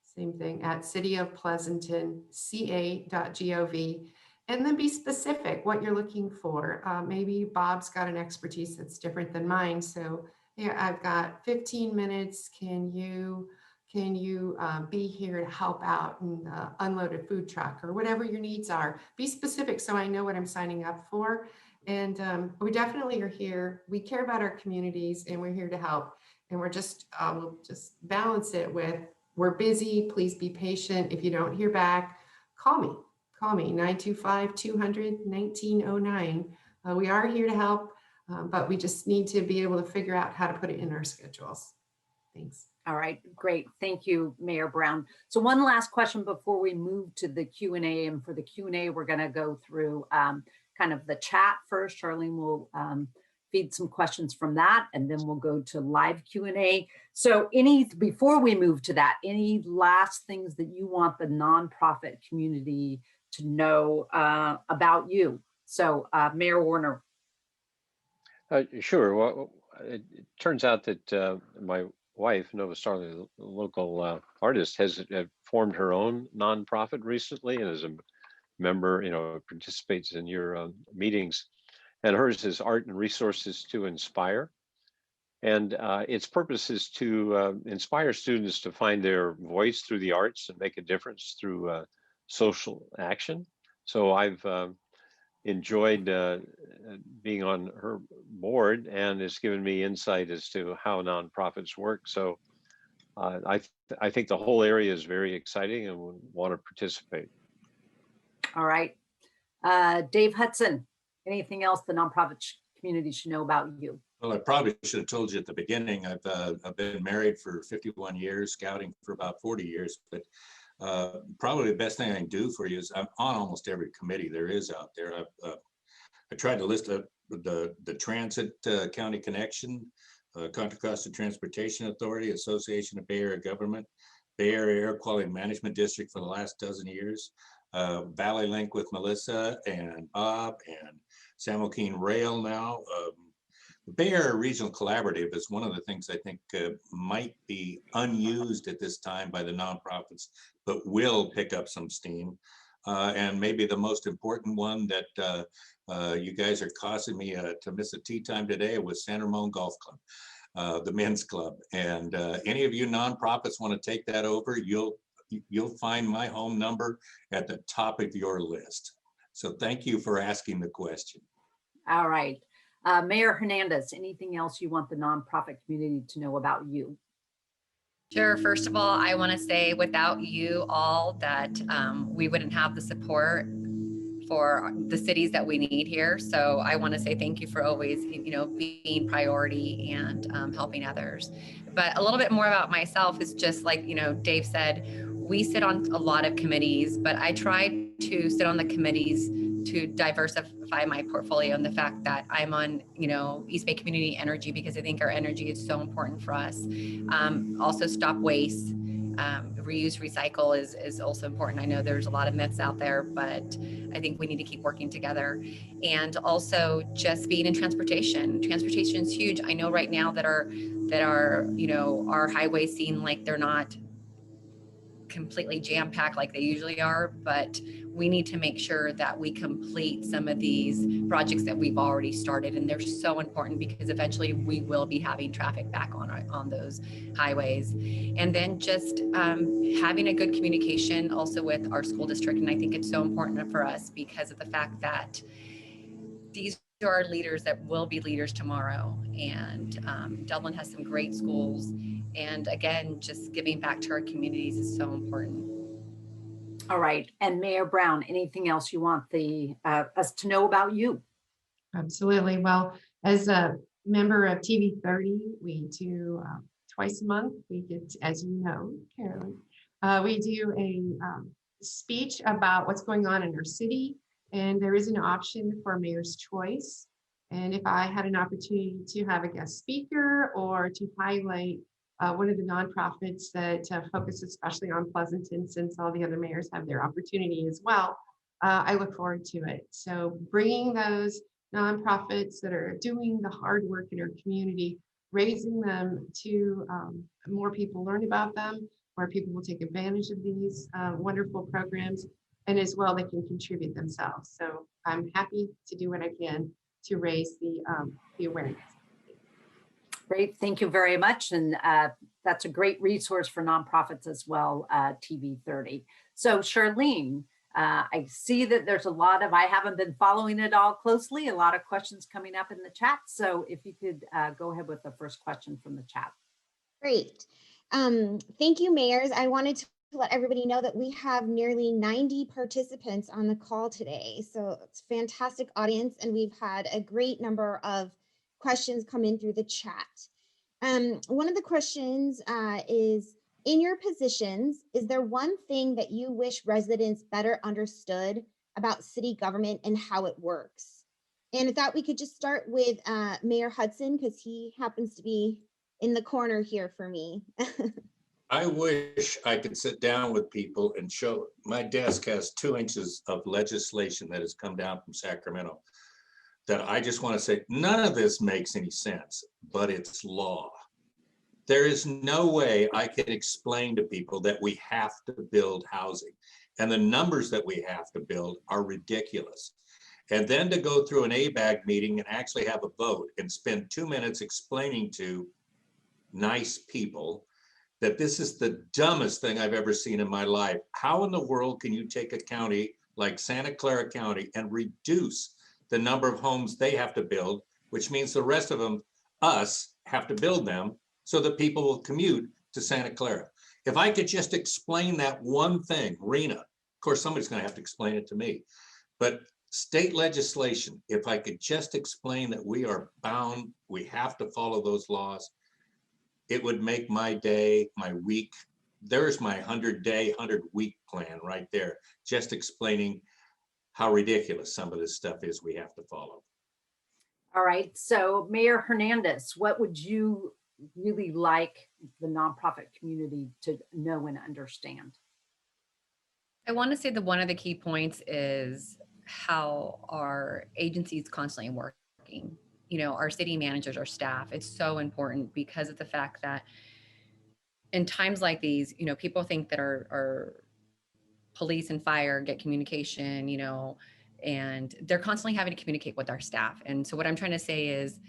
Speaker 2: same thing, at City of Pleasanton, ca.gov. And then be specific what you're looking for. Maybe Bob's got an expertise that's different than mine. So yeah, I've got 15 minutes. Can you be here to help out and unload a food truck or whatever your needs are? Be specific so I know what I'm signing up for. And we definitely are here. We care about our communities and we're here to help. And we'll just balance it with we're busy. Please be patient. If you don't hear back, call me. Call me, 925-200-1909. We are here to help, but we just need to be able to figure out how to put it in our schedules. Thanks.
Speaker 1: All right, great. Thank you, Mayor Brown. So one last question before we move to the Q&A. And for the Q&A, we're going to go through kind of the chat first. Charlene will feed some questions from that, and then we'll go to live Q&A. So before we move to that, any last things that you want the nonprofit community to know about you? So Mayor Warner.
Speaker 5: Sure. Well, it turns out that my wife, Nova Starling, a local artist, has formed her own nonprofit recently and is a member, participates in your meetings. And hers is Art and Resources to Inspire. And its purpose is to inspire students to find their voice through the arts and make a difference through social action. So I've enjoyed being on her board, and it's given me insight as to how nonprofits work. So I think the whole area is very exciting and want to participate.
Speaker 1: All right. Dave Hudson, anything else the nonprofit community should know about you?
Speaker 4: Well, I probably should have told you at the beginning, I've been married for 51 years, scouting for about 40 years, but probably the best thing I can do for you is I'm on almost every committee there is out there. I tried to list the Transit County Connection, Contra Costa Transportation Authority, Association of Bay Area Government, Bay Area Air Quality Management District for the last dozen years, Valley Link with Melissa and Bob, and San Joaquin Rail now. The Bay Area Regional Collaborative is one of the things I think might be unused at this time by the nonprofits, but will pick up some steam. And maybe the most important one that you guys are causing me to miss a tea time today was San Ramon Golf Club, the men's club. And any of you nonprofits want to take that over, you'll find my home number at the top of your list. So thank you for asking the question.
Speaker 1: All right. Mayor Hernandez, anything else you want the nonprofit community to know about you?
Speaker 3: Sure. First of all, I want to say without you all that we wouldn't have the support for the cities that we need here. So I want to say thank you for always, being priority and helping others. But a little bit more about myself is just like, Dave said, we sit on a lot of committees, but I try to sit on the committees to diversify my portfolio, and the fact that I'm on, East Bay Community Energy, because I think our energy is so important for us. Also stop waste, reuse, recycle is also important. I know there's a lot of myths out there, but I think we need to keep working together. And also just being in transportation. Transportation is huge. I know right now that our highways seem like they're not completely jam-packed like they usually are, but we need to make sure that we complete some of these projects that we've already started, and they're so important because eventually we will be having traffic back on those highways. And then just having a good communication also with our school district, and I think it's so important for us because of the fact that these are our leaders that will be leaders tomorrow, and Dublin has some great schools. And again, just giving back to our communities is so important.
Speaker 1: All right. And Mayor Brown, anything else you want us to know about you?
Speaker 2: Absolutely. Well, as a member of TV30, we do twice a month. We get, as you know, Carolyn, we do a speech about what's going on in our city. And there is an option for Mayor's Choice. And if I had an opportunity to have a guest speaker or to highlight one of the nonprofits that focus especially on Pleasanton, since all the other mayors have their opportunity as well, I look forward to it. So bringing those nonprofits that are doing the hard work in our community, raising them to more people learn about them, more people will take advantage of these wonderful programs, and as well they can contribute themselves. So I'm happy to do what I can to raise the awareness.
Speaker 1: Great, thank you very much. And that's a great resource for nonprofits as well, TV30. So Charlene, I see that there's I haven't been following it all closely, a lot of questions coming up in the chat. So if you could go ahead with the first question from the chat.
Speaker 6: Great. Thank you, mayors. I wanted to let everybody know that we have nearly 90 participants on the call today. So it's a fantastic audience, and we've had a great number of questions come in through the chat. One of the questions is, in your positions, is there one thing that you wish residents better understood about city government and how it works? And I thought we could just start with Mayor Hudson, because he happens to be in the corner here for me.
Speaker 4: I wish I could sit down with people and show, my desk has 2 inches of legislation that has come down from Sacramento that I just want to say, none of this makes any sense, but it's law. There is no way I can explain to people that we have to build housing, and the numbers that we have to build are ridiculous. And then to go through an ABAG meeting and actually have a vote and spend 2 minutes explaining to nice people that this is the dumbest thing I've ever seen in my life. How in the world can you take a county like Santa Clara County and reduce the number of homes they have to build, which means the rest of them, us, have to build them so that people will commute to Santa Clara? If I could just explain that one thing, Rena, of course, somebody's gonna have to explain it to me, but state legislation, if I could just explain that we are bound, we have to follow those laws, it would make my day, my week. There's my 100-day, 100-week plan right there, just explaining how ridiculous some of this stuff is we have to follow.
Speaker 1: All right, so Mayor Hernandez, what would you really like the nonprofit community to know and understand?
Speaker 3: I want to say that one of the key points is how our agency is constantly working. You know, our city managers, our staff, it's so important because of the fact that in times like these, you know, people think that our police and fire get communication, you know, and they're constantly having to communicate with our staff. And so what I'm trying to say is,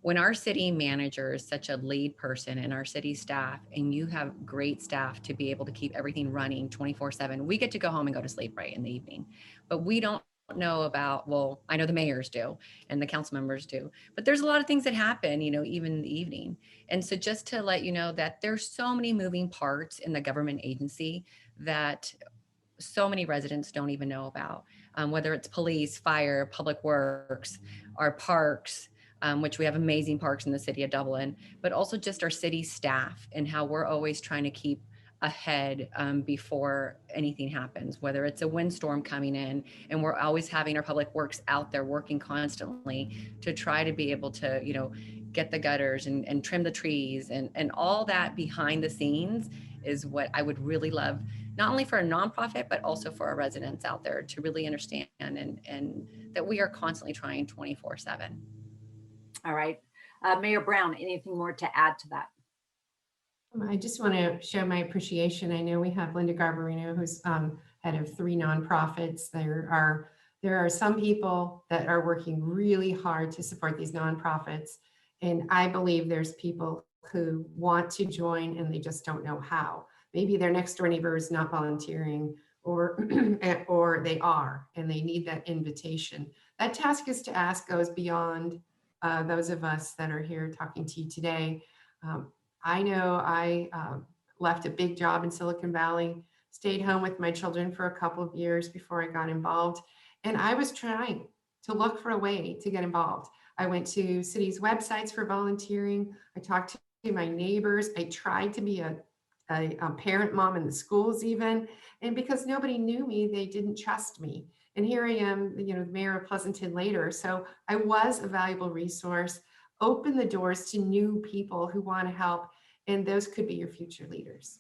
Speaker 3: when our city manager is such a lead person in our city staff, and you have great staff to be able to keep everything running 24/7, we get to go home and go to sleep right in the evening. But we don't know about, well, I know the mayors do and the council members do, but there's a lot of things that happen, you know, even in the evening. And so just to let you know that there's so many moving parts in the government agency that so many residents don't even know about, whether it's police, fire, public works, our parks, which we have amazing parks in the city of Dublin, but also just our city staff and how we're always trying to keep ahead before anything happens, whether it's a windstorm coming in, and we're always having our public works out there working constantly to try to be able to, you know, get the gutters and trim the trees and all that behind the scenes is what I would really love, not only for a nonprofit, but also for our residents out there to really understand and that we are constantly trying 24/7.
Speaker 1: All right, Mayor Brown, anything more to add to that?
Speaker 2: I just want to show my appreciation. I know we have Linda Garbarino, who's head of 3 nonprofits. There are some people that are working really hard to support these nonprofits. And I believe there's people who want to join and they just don't know how. Maybe their next door neighbor is not volunteering, or or they are, and they need that invitation. That task is to ask goes beyond those of us that are here talking to you today. I know I left a big job in Silicon Valley, stayed home with my children for a couple of years before I got involved. And I was trying to look for a way to get involved. I went to cities' websites for volunteering. I talked to my neighbors. I tried to be a parent mom in the schools even. And because nobody knew me, they didn't trust me. And here I am, you know, the mayor of Pleasanton later. So I was a valuable resource, open the doors to new people who want to help. And those could be your future leaders.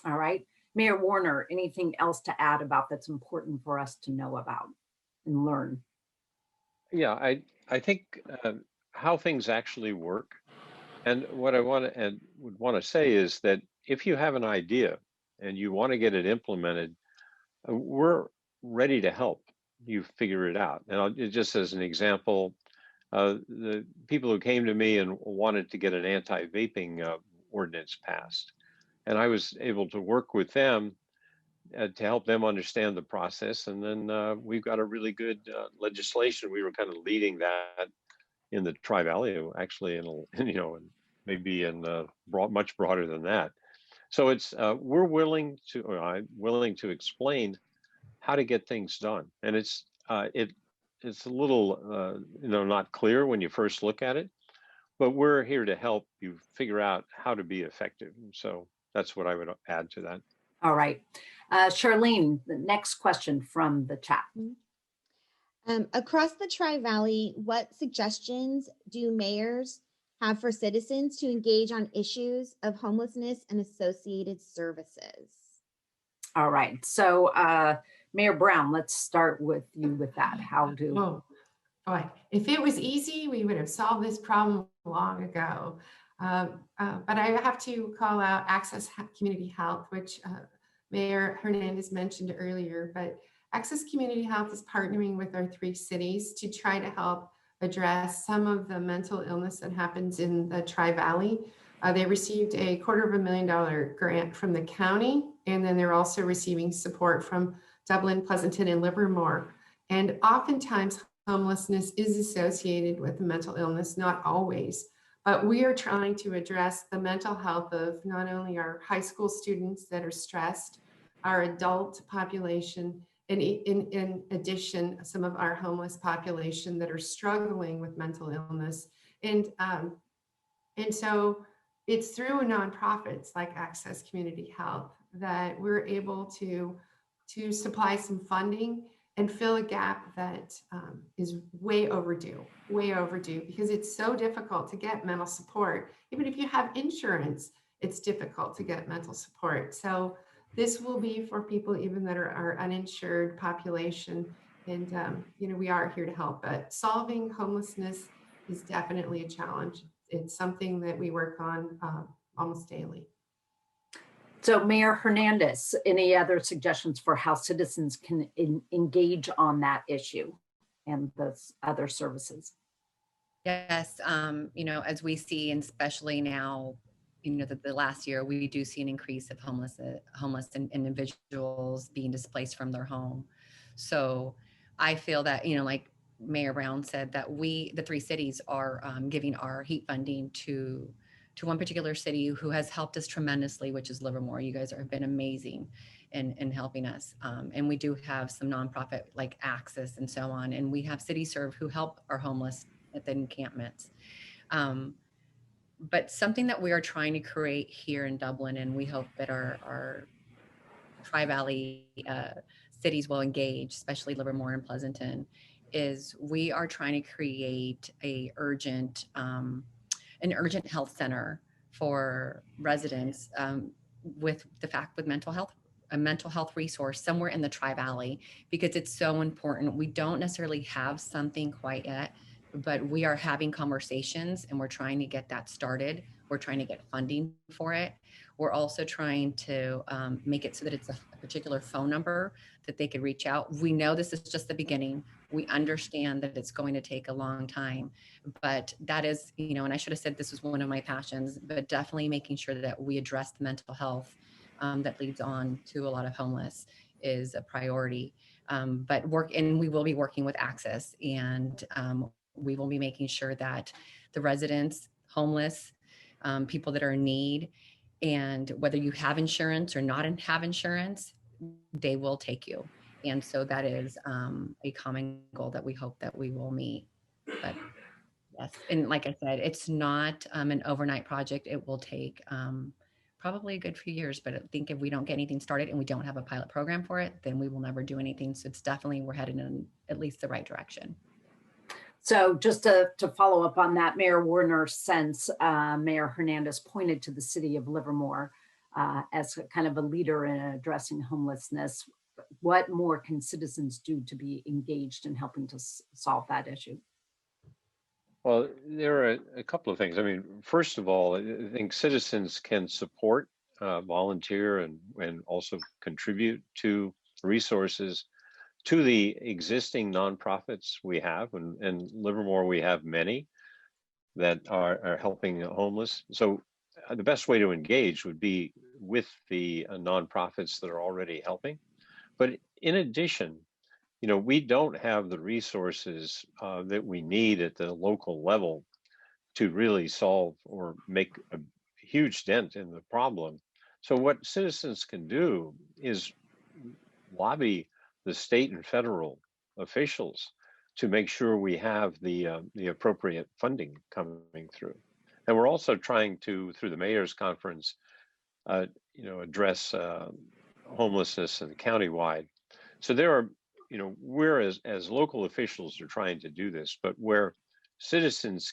Speaker 1: All right, Mayor Warner, anything else to add about that's important for us to know about and learn?
Speaker 5: Yeah, I think how things actually work, and what I want to and would want to say is that if you have an idea and you want to get it implemented, we're ready to help you figure it out. And just as an example, the people who came to me and wanted to get an anti-vaping ordinance passed, and I was able to work with them to help them understand the process. And then we've got a really good legislation. We were kind of leading that in the Tri-Valley, actually, and you know, and maybe in much broader than that. So it's we're willing to, or I'm willing to explain how to get things done, and it's a little not clear when you first look at it, but we're here to help you figure out how to be effective. So that's what I would add to that.
Speaker 1: All right. Charlene, the next question from the chat.
Speaker 6: Across the Tri-Valley, what suggestions do mayors have for citizens to engage on issues of homelessness and associated services?
Speaker 1: All right. So Mayor Brown, let's start with you with that. How do?
Speaker 2: Oh, boy, if it was easy, we would have solved this problem long ago. But I have to call out Access Community Health, which Mayor Hernandez mentioned earlier. But Access Community Health is partnering with our 3 cities to try to help address some of the mental illness that happens in the Tri-Valley. They received a $250,000 grant from the county, and then they're also receiving support from Dublin, Pleasanton, and Livermore. And oftentimes homelessness is associated with mental illness, not always, but we are trying to address the mental health of not only our high school students that are stressed, our adult population, and in addition, some of our homeless population that are struggling with mental illness. And so it's through nonprofits like Access Community Health that we're able to supply some funding and fill a gap that is way overdue, because it's so difficult to get mental support. Even if you have insurance, it's difficult to get mental support. So this will be for people even that are our uninsured population. And, we are here to help, but solving homelessness is definitely a challenge. It's something that we work on almost daily.
Speaker 1: So Mayor Hernandez, any other suggestions for how citizens can engage on that issue and the other services?
Speaker 3: Yes, as we see, and especially now, the last year, we do see an increase of homeless individuals being displaced from their home. So I feel that, like Mayor Brown said, that the 3 cities are giving our heat funding to one particular city who has helped us tremendously, which is Livermore. You guys have been amazing in helping us. And we do have some nonprofit like Access and so on. And we have CityServe who help our homeless at the encampments. But something that we are trying to create here in Dublin, and we hope that our Tri-Valley cities will engage, especially Livermore and Pleasanton, is we are trying to create an urgent health center for residents with mental health, a mental health resource somewhere in the Tri-Valley, because it's so important. We don't necessarily have something quite yet, but we are having conversations and we're trying to get that started. We're trying to get funding for it. We're also trying to make it so that it's a particular phone number that they could reach out. We know this is just the beginning. We understand that it's going to take a long time, but that is, and I should have said this was one of my passions, but definitely making sure that we address the mental health that leads on to a lot of homeless is a priority. But we will be working with Access, and we will be making sure that the residents, homeless, people that are in need, and whether you have insurance or not have insurance, they will take you. And so that is a common goal that we hope that we will meet. But yes, and like I said, it's not an overnight project. It will take probably a good few years, but I think if we don't get anything started and we don't have a pilot program for it, then we will never do anything. So it's definitely, we're headed in at least the right direction.
Speaker 1: So just to follow up on that, Mayor Warner, since Mayor Hernandez pointed to the city of Livermore as kind of a leader in addressing homelessness, what more can citizens do to be engaged in helping to solve that issue?
Speaker 5: Well, there are a couple of things. I mean, first of all, I think citizens can support, volunteer, and also contribute to resources to the existing nonprofits we have. And in Livermore, we have many that are helping the homeless. So the best way to engage would be with the nonprofits that are already helping. But in addition, we don't have the resources that we need at the local level to really solve or make a huge dent in the problem. So what citizens can do is lobby the state and federal officials to make sure we have the appropriate funding coming through. And we're also trying to, through the mayor's conference, address homelessness and countywide. So there are, we're as local officials are trying to do this, but where citizens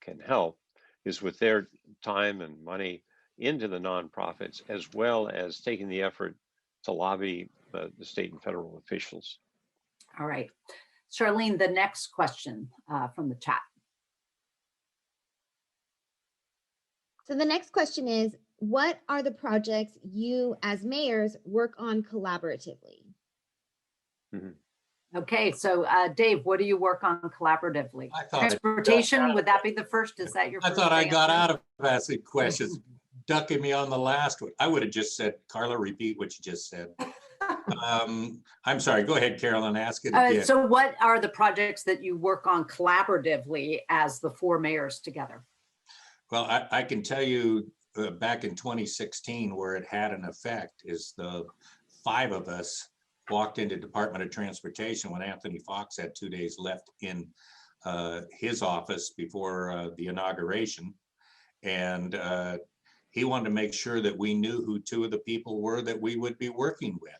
Speaker 5: can help is with their time and money into the nonprofits, as well as taking the effort to lobby the state and federal officials.
Speaker 1: All right. Charlene, the next question from the chat.
Speaker 6: So the next question is, what are the projects you as mayors work on collaboratively?
Speaker 1: Okay, so Dave, what do you work on collaboratively?
Speaker 4: I thought
Speaker 1: Transportation, would that be the first? Is that your
Speaker 4: I
Speaker 1: first
Speaker 4: thought I got
Speaker 1: answer?
Speaker 4: out of asking questions, ducking me on the last one. I would have just said, Karla, repeat what you just said. I'm sorry, go ahead, Carolyn, ask it again.
Speaker 1: So what are the projects that you work on collaboratively as the four mayors together?
Speaker 4: Well, I can tell you back in 2016, where it had an effect is the 5 of us walked into Department of Transportation when Anthony Fox had 2 days left in his office before the inauguration. And he wanted to make sure that we knew who 2 of the people were that we would be working with.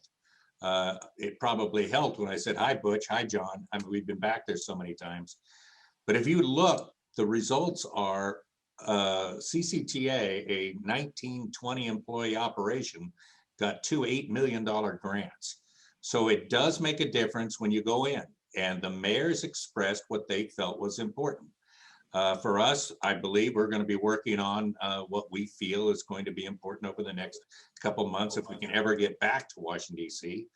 Speaker 4: It probably helped when I said, hi, Butch, hi, John. I mean, we've been back there so many times. But if you look, the results are CCTA, a 19, 20 employee operation, got 2 $8 million grants. So it does make a difference when you go in, and the mayors expressed what they felt was important. For us, I believe we're going to be working on what we feel is going to be important over the next couple months if we can ever get back to Washington, D.C.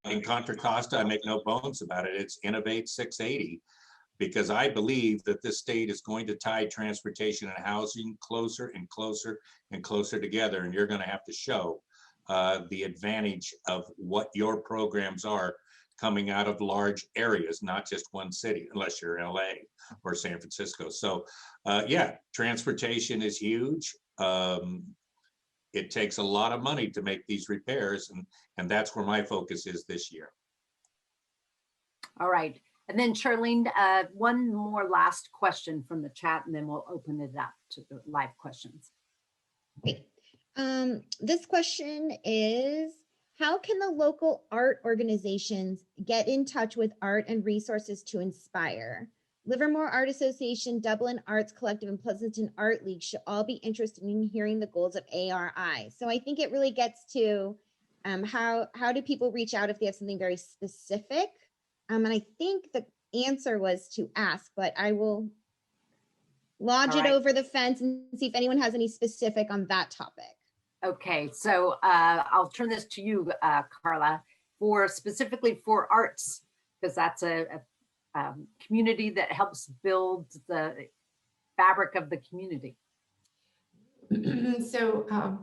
Speaker 4: In Contra Costa, I make no bones about it. It's Innovate 680, because I believe that this state is going to tie transportation and housing closer and closer and closer together. And you're going to have to show the advantage of what your programs are coming out of large areas, not just one city, unless you're LA or San Francisco. So yeah, transportation is huge. It takes a lot of money to make these repairs, and that's where my focus is this year.
Speaker 1: All right. And then Charlene, one more last question from the chat, and then we'll open it up to the live questions.
Speaker 6: Great. This question is, how can the local art organizations get in touch with art and resources to inspire? Livermore Art Association, Dublin Arts Collective, and Pleasanton Art League should all be interested in hearing the goals of ARI. So I think it really gets to how do people reach out if they have something very specific? And I think the answer was to ask, but I will lodge it over the fence and see if anyone has any specific on that topic.
Speaker 1: Okay, so I'll turn this to you, Karla, specifically for arts, because that's a community that helps build the fabric of the community.
Speaker 2: So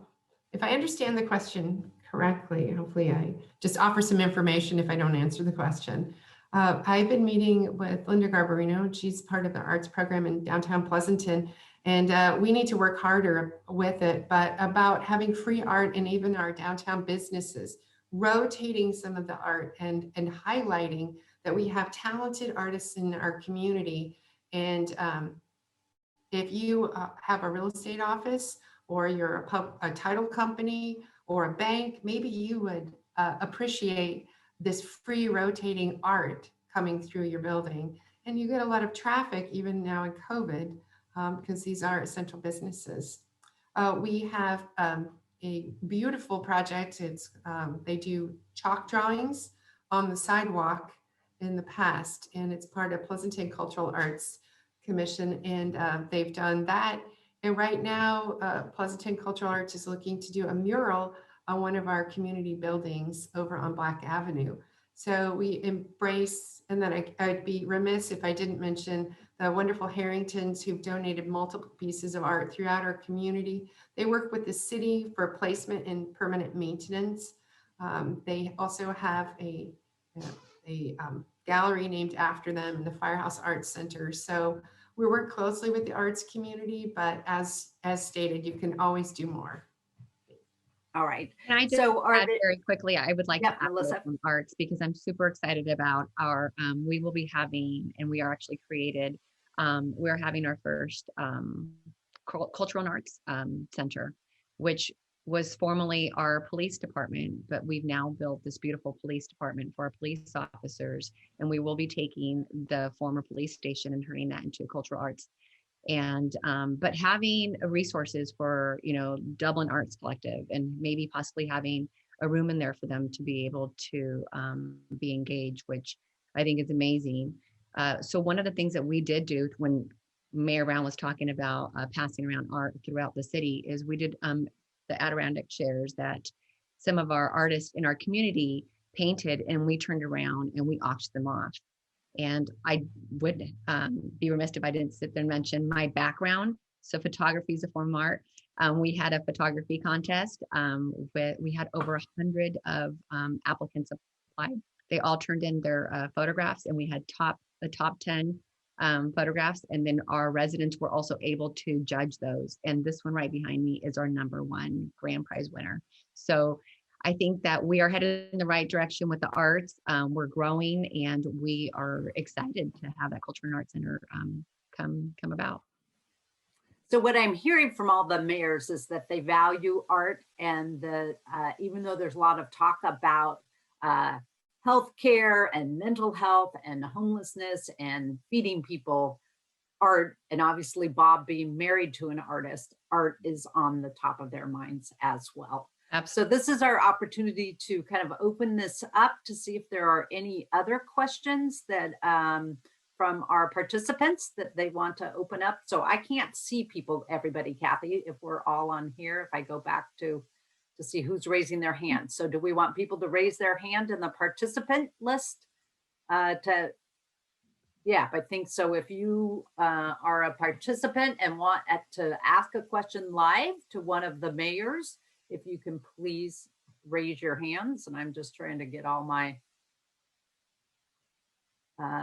Speaker 2: if I understand the question correctly, hopefully I just offer some information if I don't answer the question. I've been meeting with Linda Garbarino. She's part of the arts program in downtown Pleasanton, and we need to work harder with it, but about having free art in even our downtown businesses, rotating some of the art and highlighting that we have talented artists in our community. And if you have a real estate office, or you're a title company or a bank, maybe you would appreciate this free rotating art coming through your building. And you get a lot of traffic even now in COVID, because these are essential businesses. We have a beautiful project. It's they do chalk drawings on the sidewalk in the past, and it's part of Pleasanton Cultural Arts Commission, and they've done that. And right now, Pleasanton Cultural Arts is looking to do a mural on one of our community buildings over on Black Avenue. So we embrace, and then I'd be remiss if I didn't mention the wonderful Harringtons who've donated multiple pieces of art throughout our community. They work with the city for placement and permanent maintenance. They also have a gallery named after them in the Firehouse Arts Center. So we work closely with the arts community, but as stated, you can always do more.
Speaker 1: All right.
Speaker 3: Can I just
Speaker 1: So are
Speaker 3: add
Speaker 1: the,
Speaker 3: very quickly, I would like
Speaker 1: Yep,
Speaker 3: to add
Speaker 1: Melissa.
Speaker 3: some arts because I'm super excited about our, we will be having, and we are actually created, we're having our first cultural and arts center, which was formerly our police department, but we've now built this beautiful police department for our police officers. And we will be taking the former police station and turning that into cultural arts. And but having resources for, you know, Dublin Arts Collective, and maybe possibly having a room in there for them to be able to be engaged, which I think is amazing. So one of the things that we did do when Mayor Brown was talking about passing around art throughout the city is we did the Adirondack chairs that some of our artists in our community painted, and we turned around and we auctioned them off. And I would be remiss if I didn't sit there and mention my background. So photography is a form of art. We had a photography contest. We had over 100 of applicants apply. They all turned in their photographs, and we had the top 10 photographs. And then our residents were also able to judge those. And this one right behind me is our #1 grand prize winner. So I think that we are headed in the right direction with the arts. We're growing, and we are excited to have that Culture and Arts Center come about.
Speaker 1: So what I'm hearing from all the mayors is that they value art, and the even though there's a lot of talk about healthcare and mental health and homelessness and feeding people, art, and obviously Bob being married to an artist, art is on the top of their minds as well. So this is our opportunity to kind of open this up to see if there are any other questions that from our participants that they want to open up. So I can't see people, everybody, Kathy, if we're all on here, if I go back to see who's raising their hand. So do we want people to raise their hand in the participant list yeah, I think so. If you are a participant and want to ask a question live to one of the mayors, if you can please raise your hands. And I'm just trying to get all my,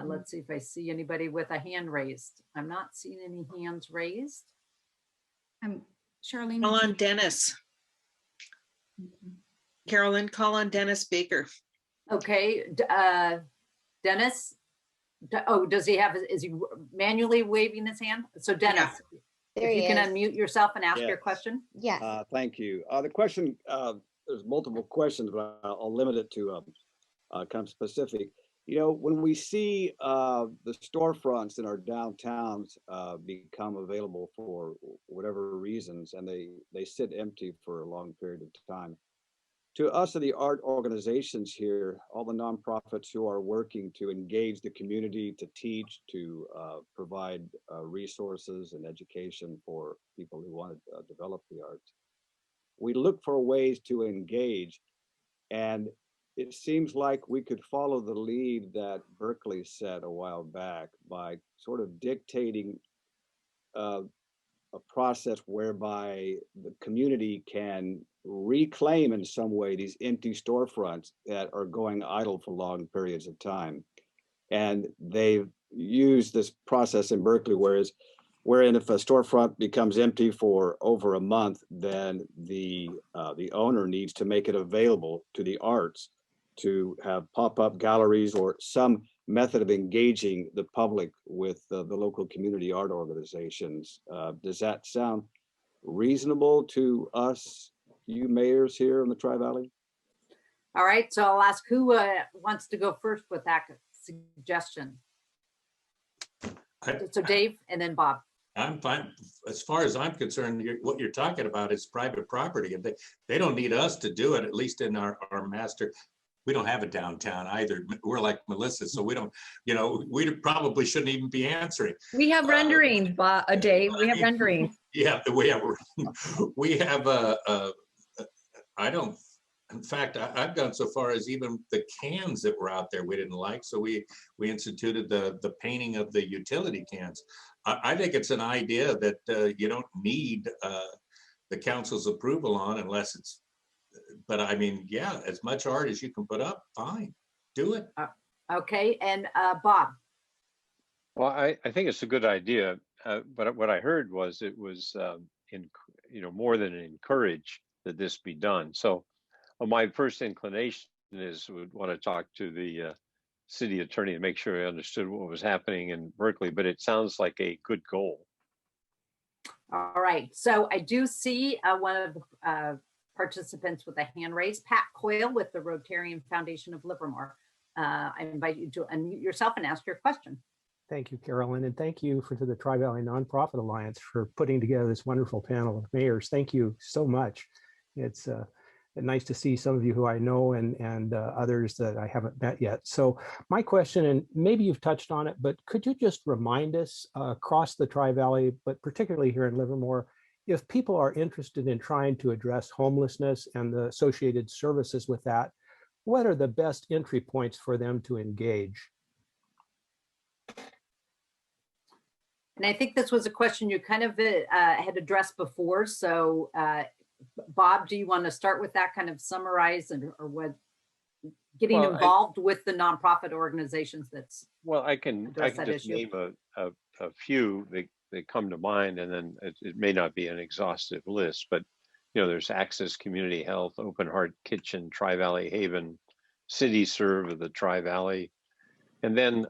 Speaker 1: let's see if I see anybody with a hand raised. I'm not seeing any hands raised.
Speaker 7: Charlene.
Speaker 8: Call on Dennis. Carolyn, call on Dennis Baker.
Speaker 1: Okay, Dennis. Oh, does he have, is he manually waving his hand? So Dennis,
Speaker 6: There
Speaker 1: if you
Speaker 6: he
Speaker 1: can
Speaker 6: is.
Speaker 1: unmute yourself and ask your
Speaker 9: Yes.
Speaker 1: question.
Speaker 6: Yes.
Speaker 9: Thank you. The question, there's multiple questions, but I'll limit it to kind of specific. You know, when we see the storefronts in our downtowns become available for whatever reasons, and they sit empty for a long period of time, to us, the art organizations here, all the nonprofits who are working to engage the community, to teach, to provide resources and education for people who want to develop the arts, we look for ways to engage. And it seems like we could follow the lead that Berkeley set a while back by sort of dictating a process whereby the community can reclaim in some way these empty storefronts that are going idle for long periods of time. And they've used this process in Berkeley, wherein if a storefront becomes empty for over a month, then the owner needs to make it available to the arts, to have pop-up galleries or some method of engaging the public with the local community art organizations. Does that sound reasonable to us, you mayors here in the Tri-Valley?
Speaker 1: All right, so I'll ask who wants to go first with that suggestion. So Dave and then Bob.
Speaker 4: I'm fine. As far as I'm concerned, what you're talking about is private property, and they don't need us to do it, at least in our master. We don't have a downtown either. We're like Melissa, so we don't, you know, we probably shouldn't even be answering.
Speaker 3: We have renderings, Dave. We have renderings.
Speaker 4: Yeah, we have I don't, in fact, I've gone so far as even the cans that were out there we didn't like, so we instituted the painting of the utility cans. I think it's an idea that you don't need the council's approval on unless it's, but I mean, yeah, as much art as you can put up, fine, do it.
Speaker 1: Okay, and Bob.
Speaker 5: Well, I think it's a good idea, but what I heard was it was, more than encourage that this be done. So my first inclination is would want to talk to the city attorney to make sure I understood what was happening in Berkeley, but it sounds like a good goal.
Speaker 1: All right, so I do see one of the participants with a hand raised, Pat Coyle with the Rotarian Foundation of Livermore. I invite you to unmute yourself and ask your question.
Speaker 7: Thank you, Carolyn, and thank you to the Tri-Valley Nonprofit Alliance for putting together this wonderful panel of mayors. Thank you so much. It's nice to see some of you who I know and others that I haven't met yet. So my question, and maybe you've touched on it, but could you just remind us across the Tri-Valley, but particularly here in Livermore, if people are interested in trying to address homelessness and the associated services with that, what are the best entry points for them to engage?
Speaker 1: And I think this was a question you kind of had addressed before. So Bob, do you want to start with that, kind of summarize or what getting involved with the nonprofit organizations that's
Speaker 5: well, I can just name a few that come to mind, and then it may not be an exhaustive list, but there's Access Community Health, Open Heart Kitchen, Tri-Valley Haven, City Serve of the Tri-Valley, and then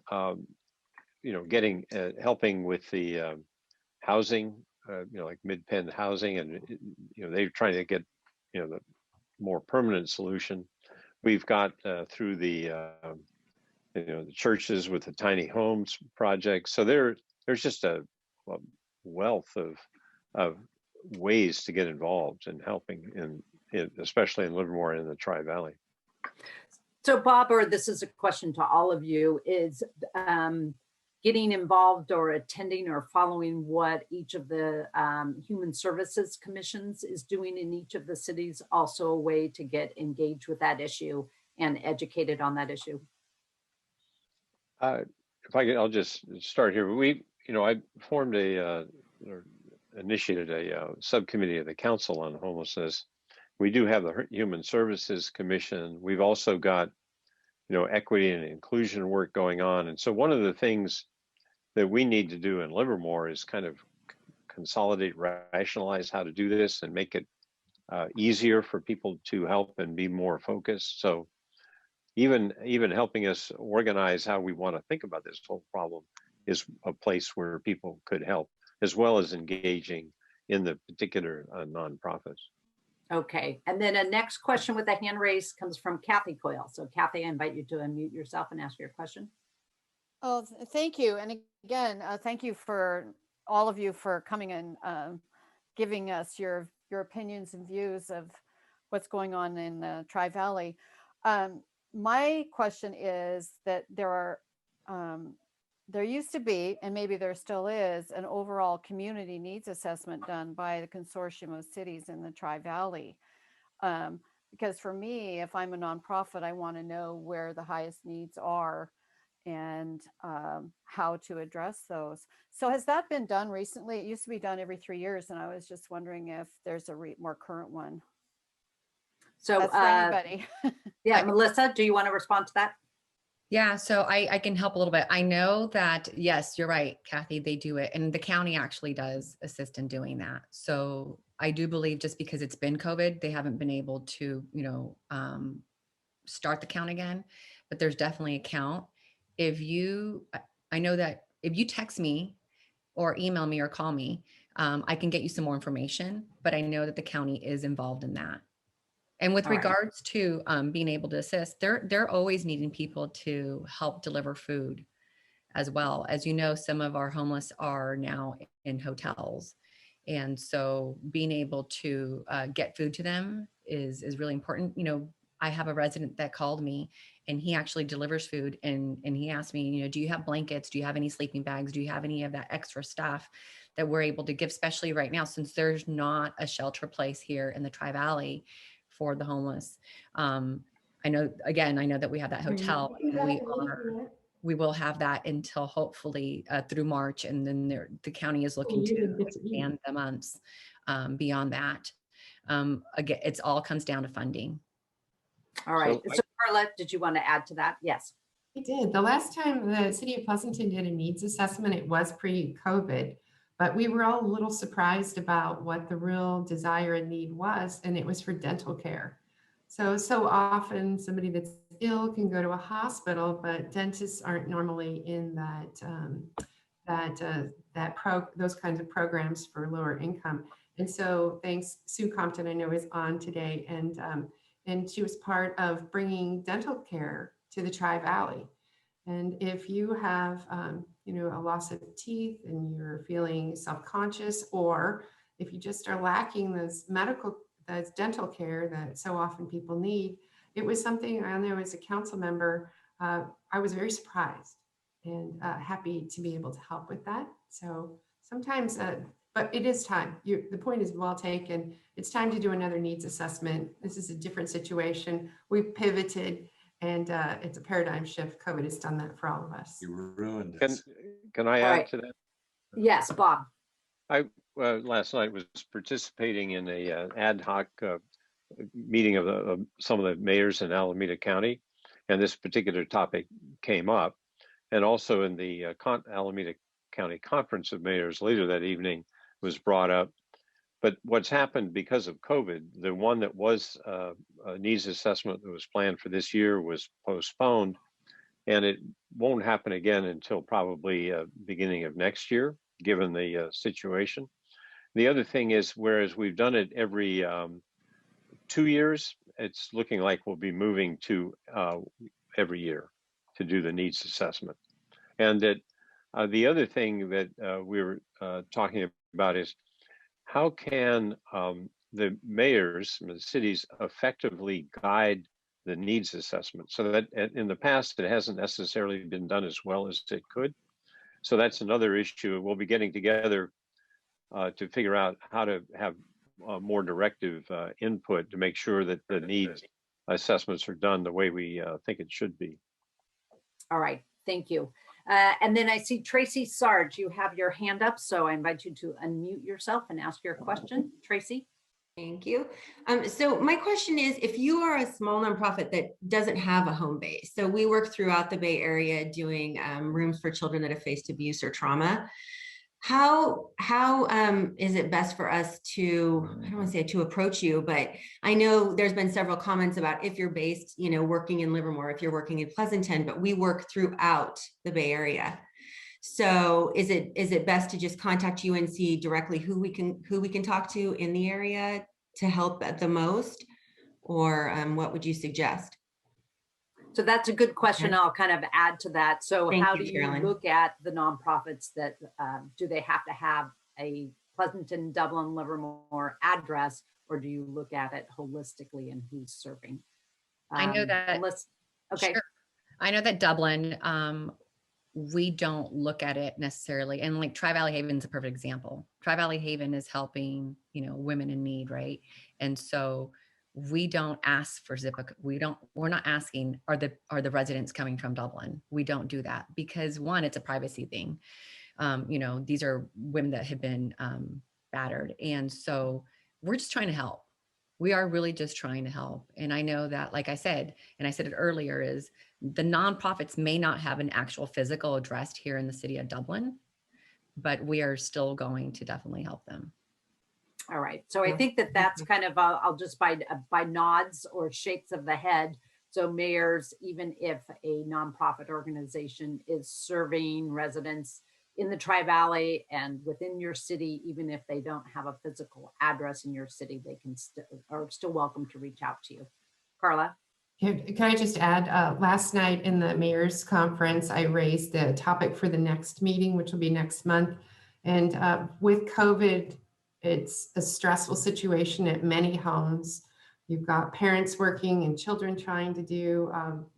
Speaker 5: getting helping with the housing, like Mid-Penn housing, and they're trying to get the more permanent solution. We've got through the the churches with the tiny homes project. So there's just a wealth of ways to get involved in helping in especially in Livermore and in the Tri-Valley.
Speaker 1: So Bob, or this is a question to all of you, is getting involved or attending or following what each of the human services commissions is doing in each of the cities also a way to get engaged with that issue and educated on that issue?
Speaker 5: If I can, I'll just start here. I formed or initiated a subcommittee of the Council on Homelessness. We do have the Human Services Commission. We've also got, equity and inclusion work going on. And so one of the things that we need to do in Livermore is kind of consolidate, rationalize how to do this and make it easier for people to help and be more focused. So even helping us organize how we want to think about this whole problem is a place where people could help, as well as engaging in the particular nonprofits.
Speaker 1: Okay, and then a next question with a hand raised comes from Kathy Coyle. So Kathy, I invite you to unmute yourself and ask your question.
Speaker 10: Oh, thank you. And again, thank you for all of you for coming and giving us your opinions and views of what's going on in the Tri-Valley. My question is that there used to be, and maybe there still is, an overall community needs assessment done by the consortium of cities in the Tri-Valley. Because for me, if I'm a nonprofit, I want to know where the highest needs are and how to address those. So has that been done recently? It used to be done every 3 years, and I was just wondering if there's a more current one.
Speaker 1: So
Speaker 10: that's for anybody.
Speaker 1: Yeah, Melissa, do you want to respond to that?
Speaker 3: Yeah, so I can help a little bit. I know that, yes, you're right, Kathy, they do it. And the county actually does assist in doing that. So I do believe just because it's been COVID, they haven't been able to, start the count again, but there's definitely a count. I know that if you text me or email me or call me, I can get you some more information, but I know that the county is involved in that. And with regards to being able to assist, they're always needing people to help deliver food as well. As you know, some of our homeless are now in hotels. And so being able to get food to them is really important. I have a resident that called me and he actually delivers food. And he asked me, do you have blankets? Do you have any sleeping bags? Do you have any of that extra stuff that we're able to give, especially right now, since there's not a shelter place here in the Tri-Valley for the homeless. I know that we have that hotel. We will have that until hopefully through March, and then the county is looking to expand the months beyond that. Again, it's all comes down to funding.
Speaker 1: All right. So Karla, did you want to add to that? Yes.
Speaker 2: I did. The last time the city of Pleasanton did a needs assessment, it was pre-COVID. But we were all a little surprised about what the real desire and need was, and it was for dental care. So often somebody that's ill can go to a hospital, but dentists aren't normally in those kinds of programs for lower income. And so thanks, Sue Compton, I know is on today, and she was part of bringing dental care to the Tri-Valley. And if you have, a loss of teeth and you're feeling self-conscious, or if you just are lacking those dental care that so often people need, it was something I know as a council member, I was very surprised and happy to be able to help with that. So sometimes, but it is time. The point is well taken. It's time to do another needs assessment. This is a different situation. We've pivoted, and it's a paradigm shift. COVID has done that for all of us.
Speaker 4: You ruined
Speaker 5: Can,
Speaker 4: this.
Speaker 5: can I add to that?
Speaker 1: Yes, Bob.
Speaker 5: I last night was participating in a ad hoc meeting of some of the mayors in Alameda County, and this particular topic came up. And also in the Alameda County Conference of Mayors later that evening was brought up. But what's happened because of COVID, the one that was a needs assessment that was planned for this year was postponed, and it won't happen again until probably beginning of next year, given the situation. The other thing is, whereas we've done it every 2 years, it's looking like we'll be moving to every year to do the needs assessment. And that the other thing that we were talking about is how can the mayors and the cities effectively guide the needs assessment, so that in the past it hasn't necessarily been done as well as it could. So that's another issue. We'll be getting together to figure out how to have more directive input to make sure that the needs assessments are done the way we think it should be.
Speaker 1: All right, thank you. And then I see Tracy Sarge, you have your hand up, so I invite you to unmute yourself and ask your question. Tracy?
Speaker 11: Thank you. So my question is, if you are a small nonprofit that doesn't have a home base, so we work throughout the Bay Area doing rooms for children that have faced abuse or trauma, how is it best for us to, I don't want to say to approach you, but I know there's been several comments about if you're based, working in Livermore, if you're working in Pleasanton, but we work throughout the Bay Area. So is it best to just contact UNC directly who we can talk to in the area to help at the most, or what would you suggest?
Speaker 1: So that's a good question. I'll kind of add to that. So how do you
Speaker 11: Carolyn.
Speaker 1: look at the nonprofits that do they have to have a Pleasanton, Dublin, Livermore address, or do you look at it holistically and who's serving?
Speaker 3: I know that.
Speaker 1: Okay.
Speaker 3: Sure. I know that Dublin, we don't look at it necessarily. And like Tri-Valley Haven is a perfect example. Tri-Valley Haven is helping, women in need, right? And so we don't ask for zip. We're not asking, are the residents coming from Dublin? We don't do that because one, it's a privacy thing. These are women that have been battered. And so we're just trying to help. We are really just trying to help. And I know that, like I said, and I said it earlier, is the nonprofits may not have an actual physical address here in the city of Dublin, but we are still going to definitely help them.
Speaker 1: All right. So I think that's kind of, I'll just by nods or shakes of the head. So mayors, even if a nonprofit organization is serving residents in the Tri-Valley and within your city, even if they don't have a physical address in your city, they can are still welcome to reach out to you. Karla?
Speaker 2: Can I just add, last night in the mayor's conference, I raised the topic for the next meeting, which will be next month. And with COVID, it's a stressful situation at many homes. You've got parents working and children trying to do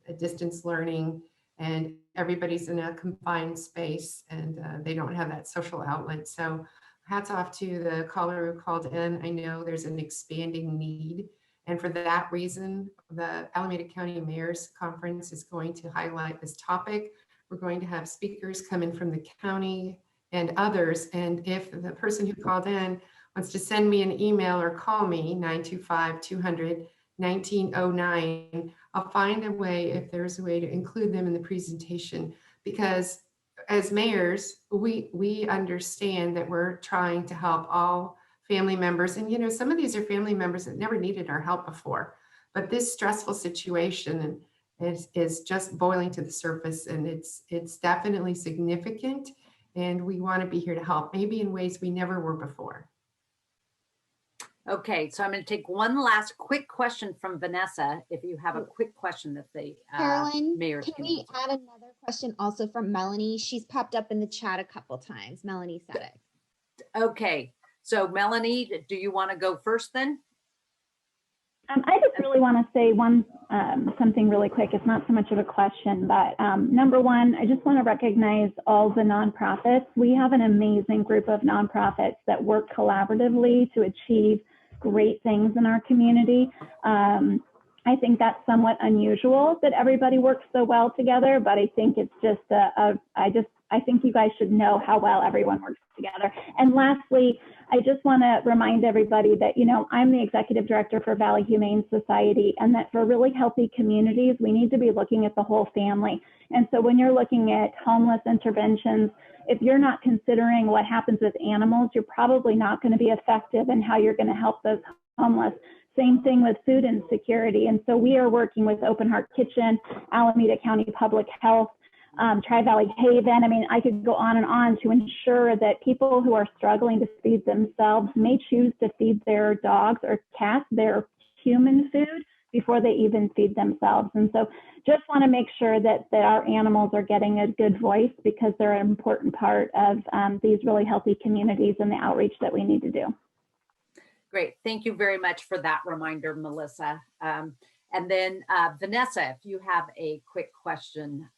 Speaker 2: a distance learning, and everybody's in a confined space and they don't have that social outlet. So hats off to the caller who called in. I know there's an expanding need. And for that reason, the Alameda County Mayor's Conference is going to highlight this topic. We're going to have speakers come in from the county and others. And if the person who called in wants to send me an email or call me, 925-200-1909, I'll find a way, if there's a way, to include them in the presentation, because as mayors, we understand that we're trying to help all family members. And, you know, some of these are family members that never needed our help before, but this stressful situation is just boiling to the surface, and it's definitely significant. And we want to be here to help, maybe in ways we never were before.
Speaker 1: Okay, so I'm going to take one last quick question from Vanessa. If you have a quick question that the
Speaker 6: Carolyn,
Speaker 1: mayors
Speaker 6: can
Speaker 1: can
Speaker 6: we
Speaker 1: answer.
Speaker 6: add another question also from Melanie? She's popped up in the chat a couple times. Melanie said it.
Speaker 1: Okay, so Melanie, do you want to go first then?
Speaker 12: I just really want to say something really quick. It's not so much of a question, but number one, I just want to recognize all the nonprofits. We have an amazing group of nonprofits that work collaboratively to achieve great things in our community. I think that's somewhat unusual that everybody works so well together, but I think it's just I think you guys should know how well everyone works together. And lastly, I just want to remind everybody that, you know, I'm the executive director for Valley Humane Society, and that for really healthy communities, we need to be looking at the whole family. And so when you're looking at homeless interventions, if you're not considering what happens with animals, you're probably not going to be effective in how you're going to help those homeless. Same thing with food insecurity. And so we are working with Open Heart Kitchen, Alameda County Public Health, Tri-Valley Haven. I mean, I could go on and on to ensure that people who are struggling to feed themselves may choose to feed their dogs or cats their human food before they even feed themselves. And so just want to make sure that our animals are getting a good voice, because they're an important part of these really healthy communities and the outreach that we need to do.
Speaker 1: Great, thank you very much for that reminder, Melissa. And then Vanessa, if you have a quick question,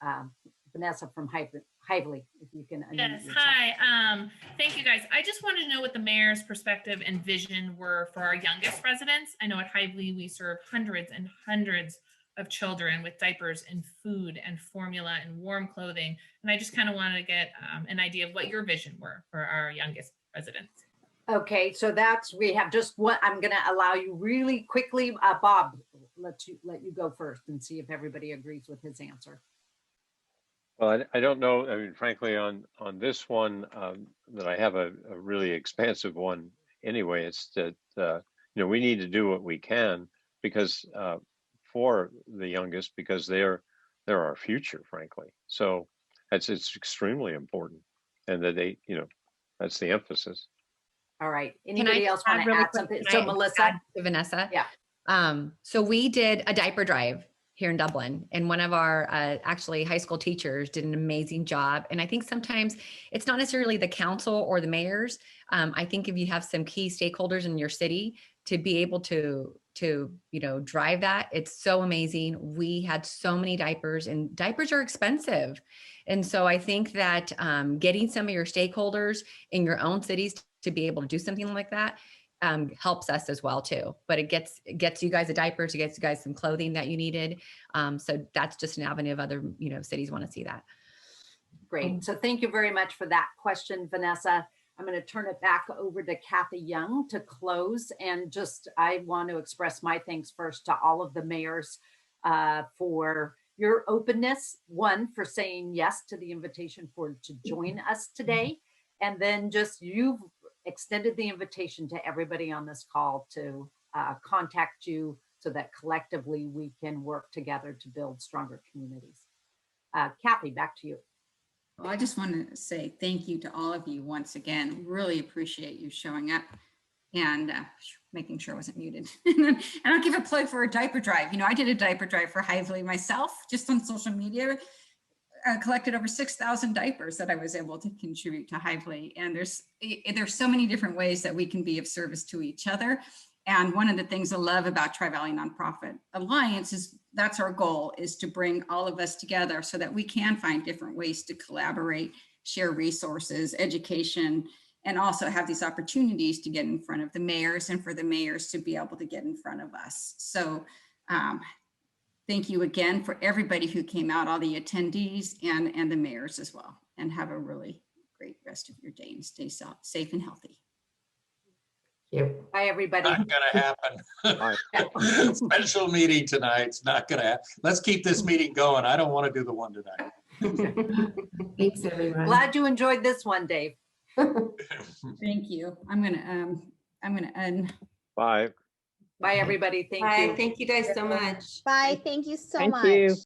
Speaker 1: Vanessa from Hively, if you can unmute
Speaker 13: Yes,
Speaker 1: yourself.
Speaker 13: hi. Thank you guys. I just wanted to know what the mayor's perspective and vision were for our youngest residents. I know at Hively we serve hundreds and hundreds of children with diapers and food and formula and warm clothing. And I just kind of wanted to get an idea of what your vision were for our youngest residents.
Speaker 1: Okay, so we have just what I'm going to allow you really quickly. Bob, let you go first and see if everybody agrees with his answer.
Speaker 5: Well, I don't know. I mean, frankly, on this one, that I have a really expansive one anyway. It's that you know, we need to do what we can because for the youngest, because they're our future, frankly. So it's extremely important, and that they, you know, that's the emphasis.
Speaker 1: All right. Anybody else want to add something? So Melissa,
Speaker 3: to Vanessa.
Speaker 1: Yeah.
Speaker 3: So we did a diaper drive here in Dublin, and one of our actually high school teachers did an amazing job. And I think sometimes it's not necessarily the council or the mayors. I think if you have some key stakeholders in your city to be able to you know, drive that, it's so amazing. We had so many diapers, and diapers are expensive. And so I think that getting some of your stakeholders in your own cities to be able to do something like that helps us as well too. But it gets you guys a diaper, it gets you guys some clothing that you needed. So that's just an avenue of other, you know, cities want to see that.
Speaker 1: Great. So thank you very much for that question, Vanessa. I'm going to turn it back over to Kathy Young to close. And just, I want to express my thanks first to all of the mayors for your openness, one, for saying yes to the invitation to join us today. And then just you've extended the invitation to everybody on this call to contact you so that collectively we can work together to build stronger communities. Kathy, back to you.
Speaker 14: Well, I just want to say thank you to all of you once again. Really appreciate you showing up and making sure I wasn't muted. And I'll give a plug for a diaper drive. You know, I did a diaper drive for Hively myself, just on social media. Collected over 6,000 diapers that I was able to contribute to Hively. And there's so many different ways that we can be of service to each other. And one of the things I love about Tri-Valley Nonprofit Alliance is that's our goal, is to bring all of us together so that we can find different ways to collaborate, share resources, education, and also have these opportunities to get in front of the mayors and for the mayors to be able to get in front of us. So thank you again for everybody who came out, all the attendees and the mayors as well. And have a really great rest of your day and stay safe and healthy.
Speaker 2: Yep.
Speaker 1: Bye, everybody.
Speaker 4: Not gonna happen. Special meeting tonight. It's not gonna happen. Let's keep this meeting going. I don't want to do the one tonight.
Speaker 2: Thanks, everyone.
Speaker 1: Glad you enjoyed this one, Dave.
Speaker 14: Thank you. I'm gonna end.
Speaker 5: Bye.
Speaker 1: Bye, everybody. Thank
Speaker 11: Bye.
Speaker 1: you.
Speaker 11: Thank you guys so much.
Speaker 6: Bye. Thank you so
Speaker 15: Thank
Speaker 6: much.
Speaker 15: you.